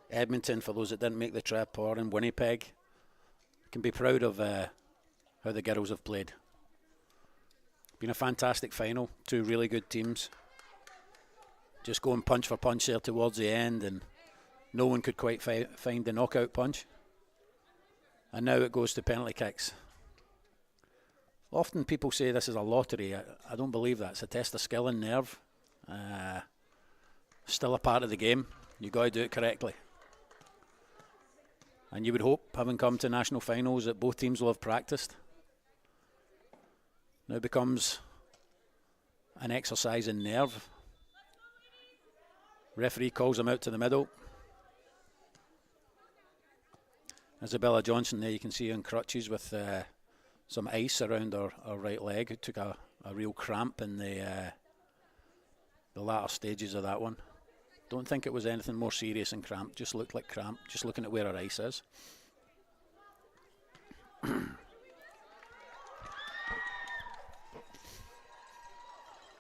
Edmonton for those that didn't make the trip, or in Winnipeg. Can be proud of how the girls have played. Been a fantastic final, two really good teams. Just going punch for punch there towards the end, and no one could quite find the knockout punch. And now it goes to penalty kicks. Often people say this is a lottery. I don't believe that. It's a test of skill and nerve. Still a part of the game. You've got to do it correctly. And you would hope, having come to national finals, that both teams will have practiced. Now it becomes an exercise in nerve. Referee calls them out to the middle. Isabella Johnson there, you can see her in crutches with some ice around her right leg. It took a real cramp in the latter stages of that one. Don't think it was anything more serious than cramp. Just looked like cramp, just looking at where her ice is.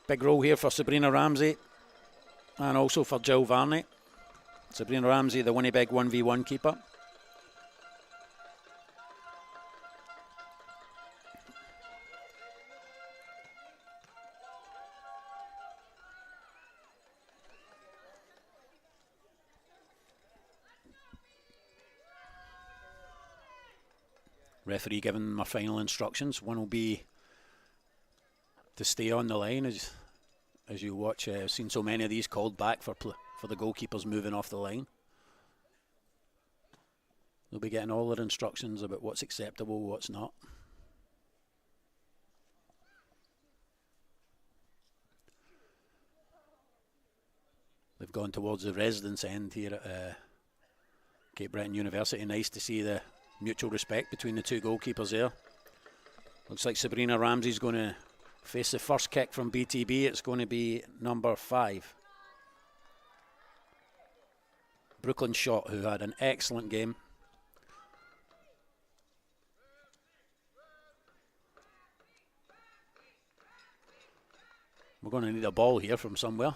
Big role here for Sabrina Ramsey and also for Jill Varney. Sabrina Ramsey, the Winnipeg 1v1 keeper. Referee giving them our final instructions. One will be to stay on the line as you watch. I've seen so many of these called back for the goalkeepers moving off the line. They'll be getting all their instructions about what's acceptable, what's not. They've gone towards the residence end here at Cape Breton University. Nice to see the mutual respect between the two goalkeepers there. Looks like Sabrina Ramsey's going to face the first kick from BTB. It's going to be number 5. Brooklyn Shot, who had an excellent game. We're going to need a ball here from somewhere.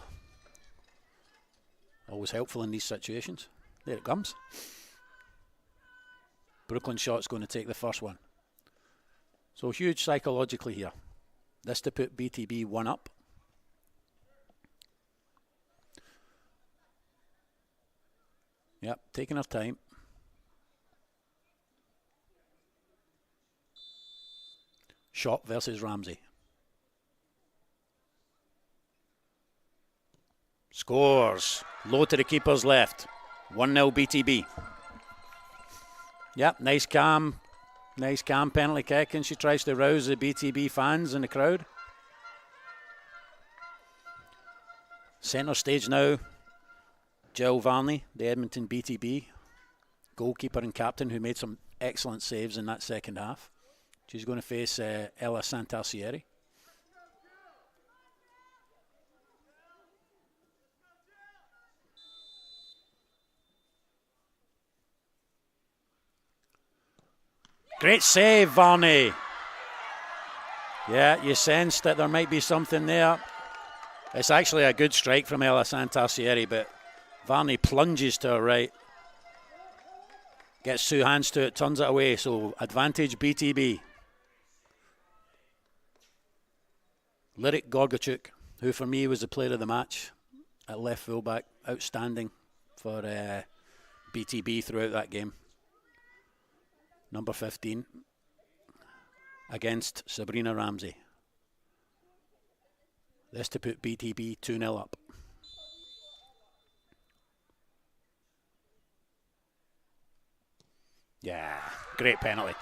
Always helpful in these situations. There it comes. Brooklyn Shot's going to take the first one. So huge psychologically here. This to put BTB 1 up. Yep, taking her time. Shot versus Ramsey. Scores. Low to the keeper's left. 1-0 BTB. Yep, nice calm penalty kick, and she tries to rouse the BTB fans in the crowd. Centre stage now. Jill Varney, the Edmonton BTB goalkeeper and captain, who made some excellent saves in that second half. She's going to face Ella Santarcieri. Great save, Varney. Yeah, you sense that there might be something there. It's actually a good strike from Ella Santarcieri, but Varney plunges to her right. Gets 2 hands to it, turns it away, so advantage BTB. Lyric Gorgachuk, who for me was the player of the match at left fullback, outstanding for BTB throughout that game. Number 15 against Sabrina Ramsey. This to put BTB 2-0 up. Yeah, great penalty.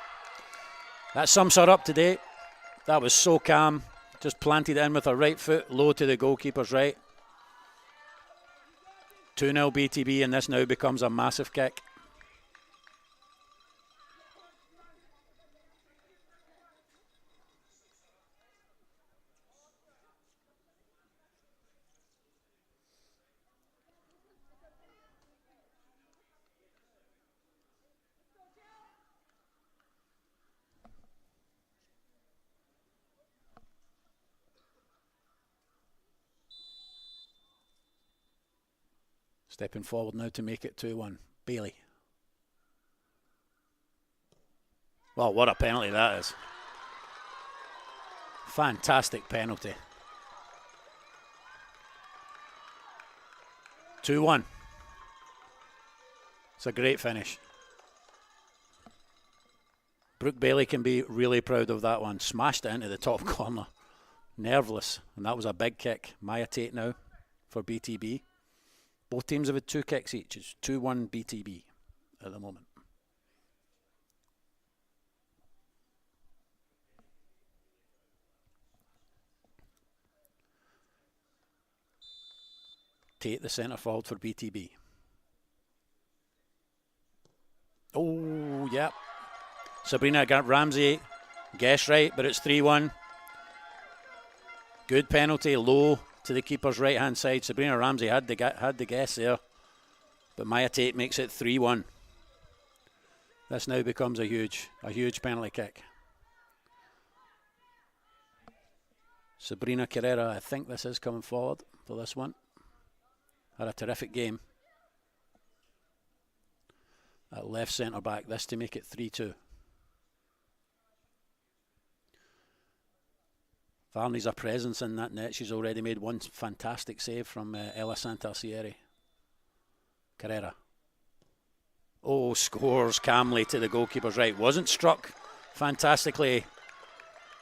That sums her up today. That was so calm. Just planted it in with her right foot, low to the goalkeeper's right. 2-0 BTB, and this now becomes a massive kick. Stepping forward now to make it 2-1. Bailey. Well, what a penalty that is. Fantastic penalty. 2-1. It's a great finish. Brooke Bailey can be really proud of that one. Smashed it into the top corner. Nerveless. And that was a big kick. Maya Tate now for BTB. Both teams have had 2 kicks each. It's 2-1 BTB at the moment. Tate, the centre forward for BTB. Oh, yeah. Sabrina Ramsey, guess right, but it's 3-1. Good penalty, low to the keeper's right-hand side. Sabrina Ramsey had the guess there, but Maya Tate makes it 3-1. This now becomes a huge penalty kick. Sabrina Carrera, I think this is coming forward for this one. Had a terrific game at left centre back. This to make it 3-2. Varney's a presence in that net. She's already made one fantastic save from Ella Santarcieri. Carrera. Oh, scores calmly to the goalkeeper's right. Wasn't struck fantastically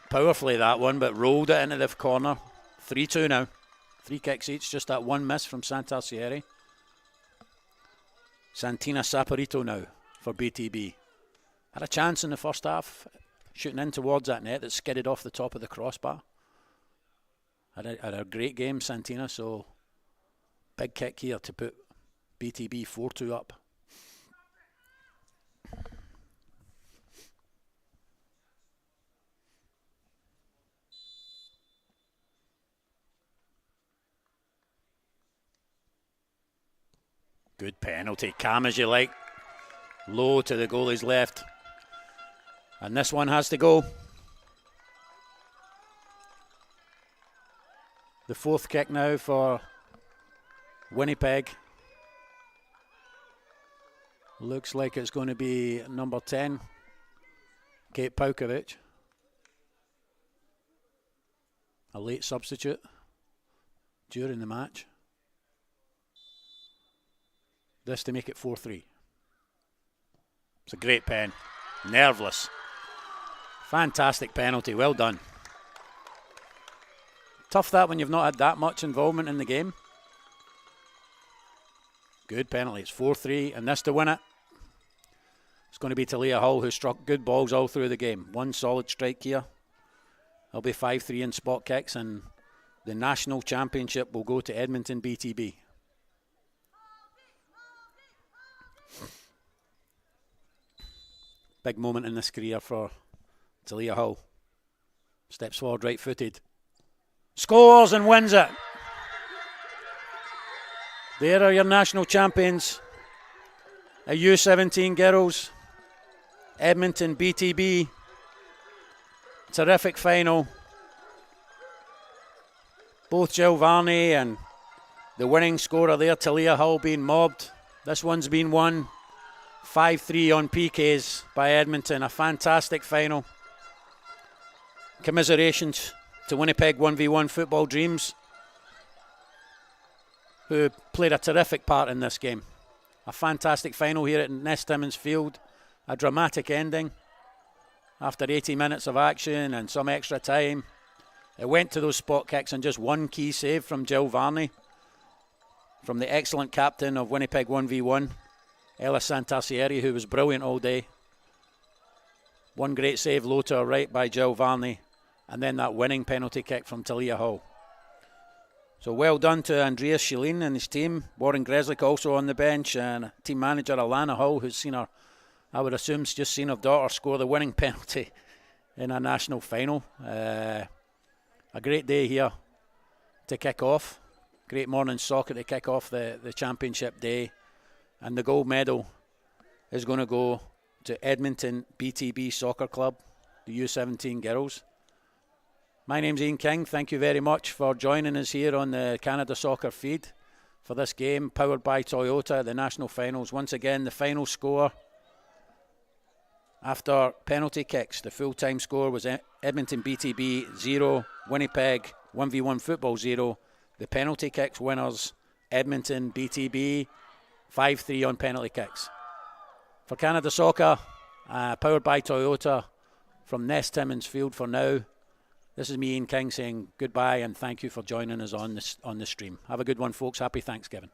powerfully, that one, but rolled it into the corner. 3-2 now. 3 kicks each, just that one miss from Santarcieri. Santina Saporito now for BTB. Had a chance in the first half, shooting in towards that net that skidded off the top of the crossbar. Had a great game, Santina, so Big kick here to put BTB 4-2 up. Good penalty, calm as you like. Low to the goalie's left. And this one has to go. The fourth kick now for Winnipeg. Looks like it's going to be number 10, Kate Paukovic. A late substitute during the match. This to make it 4-3. It's a great pen. Nerveless. Fantastic penalty. Well done. Tough that when you've not had that much involvement in the game. Good penalty. It's 4-3, and this to win it. It's going to be Talia Hull, who struck good balls all through the game. One solid strike here. It'll be 5-3 in spot kicks, and the national championship will go to Edmonton BTB. Big moment in this career for Talia Hull. Steps forward, right-footed. Scores and wins it. There are your national champions. A U-17 girls. Edmonton BTB. Terrific final. Both Jill Varney and the winning scorer there, Talia Hull, being mobbed. This one's been won 5-3 on PKs by Edmonton. A fantastic final. Commiserations to Winnipeg 1v1 Football Dreams, who played a terrific part in this game. A fantastic final here at Midfield. A dramatic ending after 80 minutes of action and some extra time. It went to those spot kicks and just one key save from Jill Varney, from the excellent captain of Winnipeg 1v1, Ella Santarcieri, who was brilliant all day. One great save low to her right by Jill Varney, and then that winning penalty kick from Talia Hull. So well done to Andreas Schilin and his team. Warren Greslick also on the bench, and team manager Alana Hull, who's seen her, I would assume, just seen her daughter score the winning penalty in a national final. A great day here to kick off. Great morning soccer to kick off the championship day. And the gold medal is going to go to Edmonton BTB Soccer Club, the U-17 girls. My name's Ian King. Thank you very much for joining us here on the Canada Soccer feed for this game, powered by Toyota, the national finals. Once again, the final score after penalty kicks, the full-time score was Edmonton BTB 0, Winnipeg 1v1 Football 0. The penalty kicks winners, Edmonton BTB 5-3 on penalty kicks. For Canada Soccer, powered by Toyota, from Midfield for now, this is me, Ian King, saying goodbye and thank you for joining us on the stream. Have a good one, folks. Happy Thanksgiving.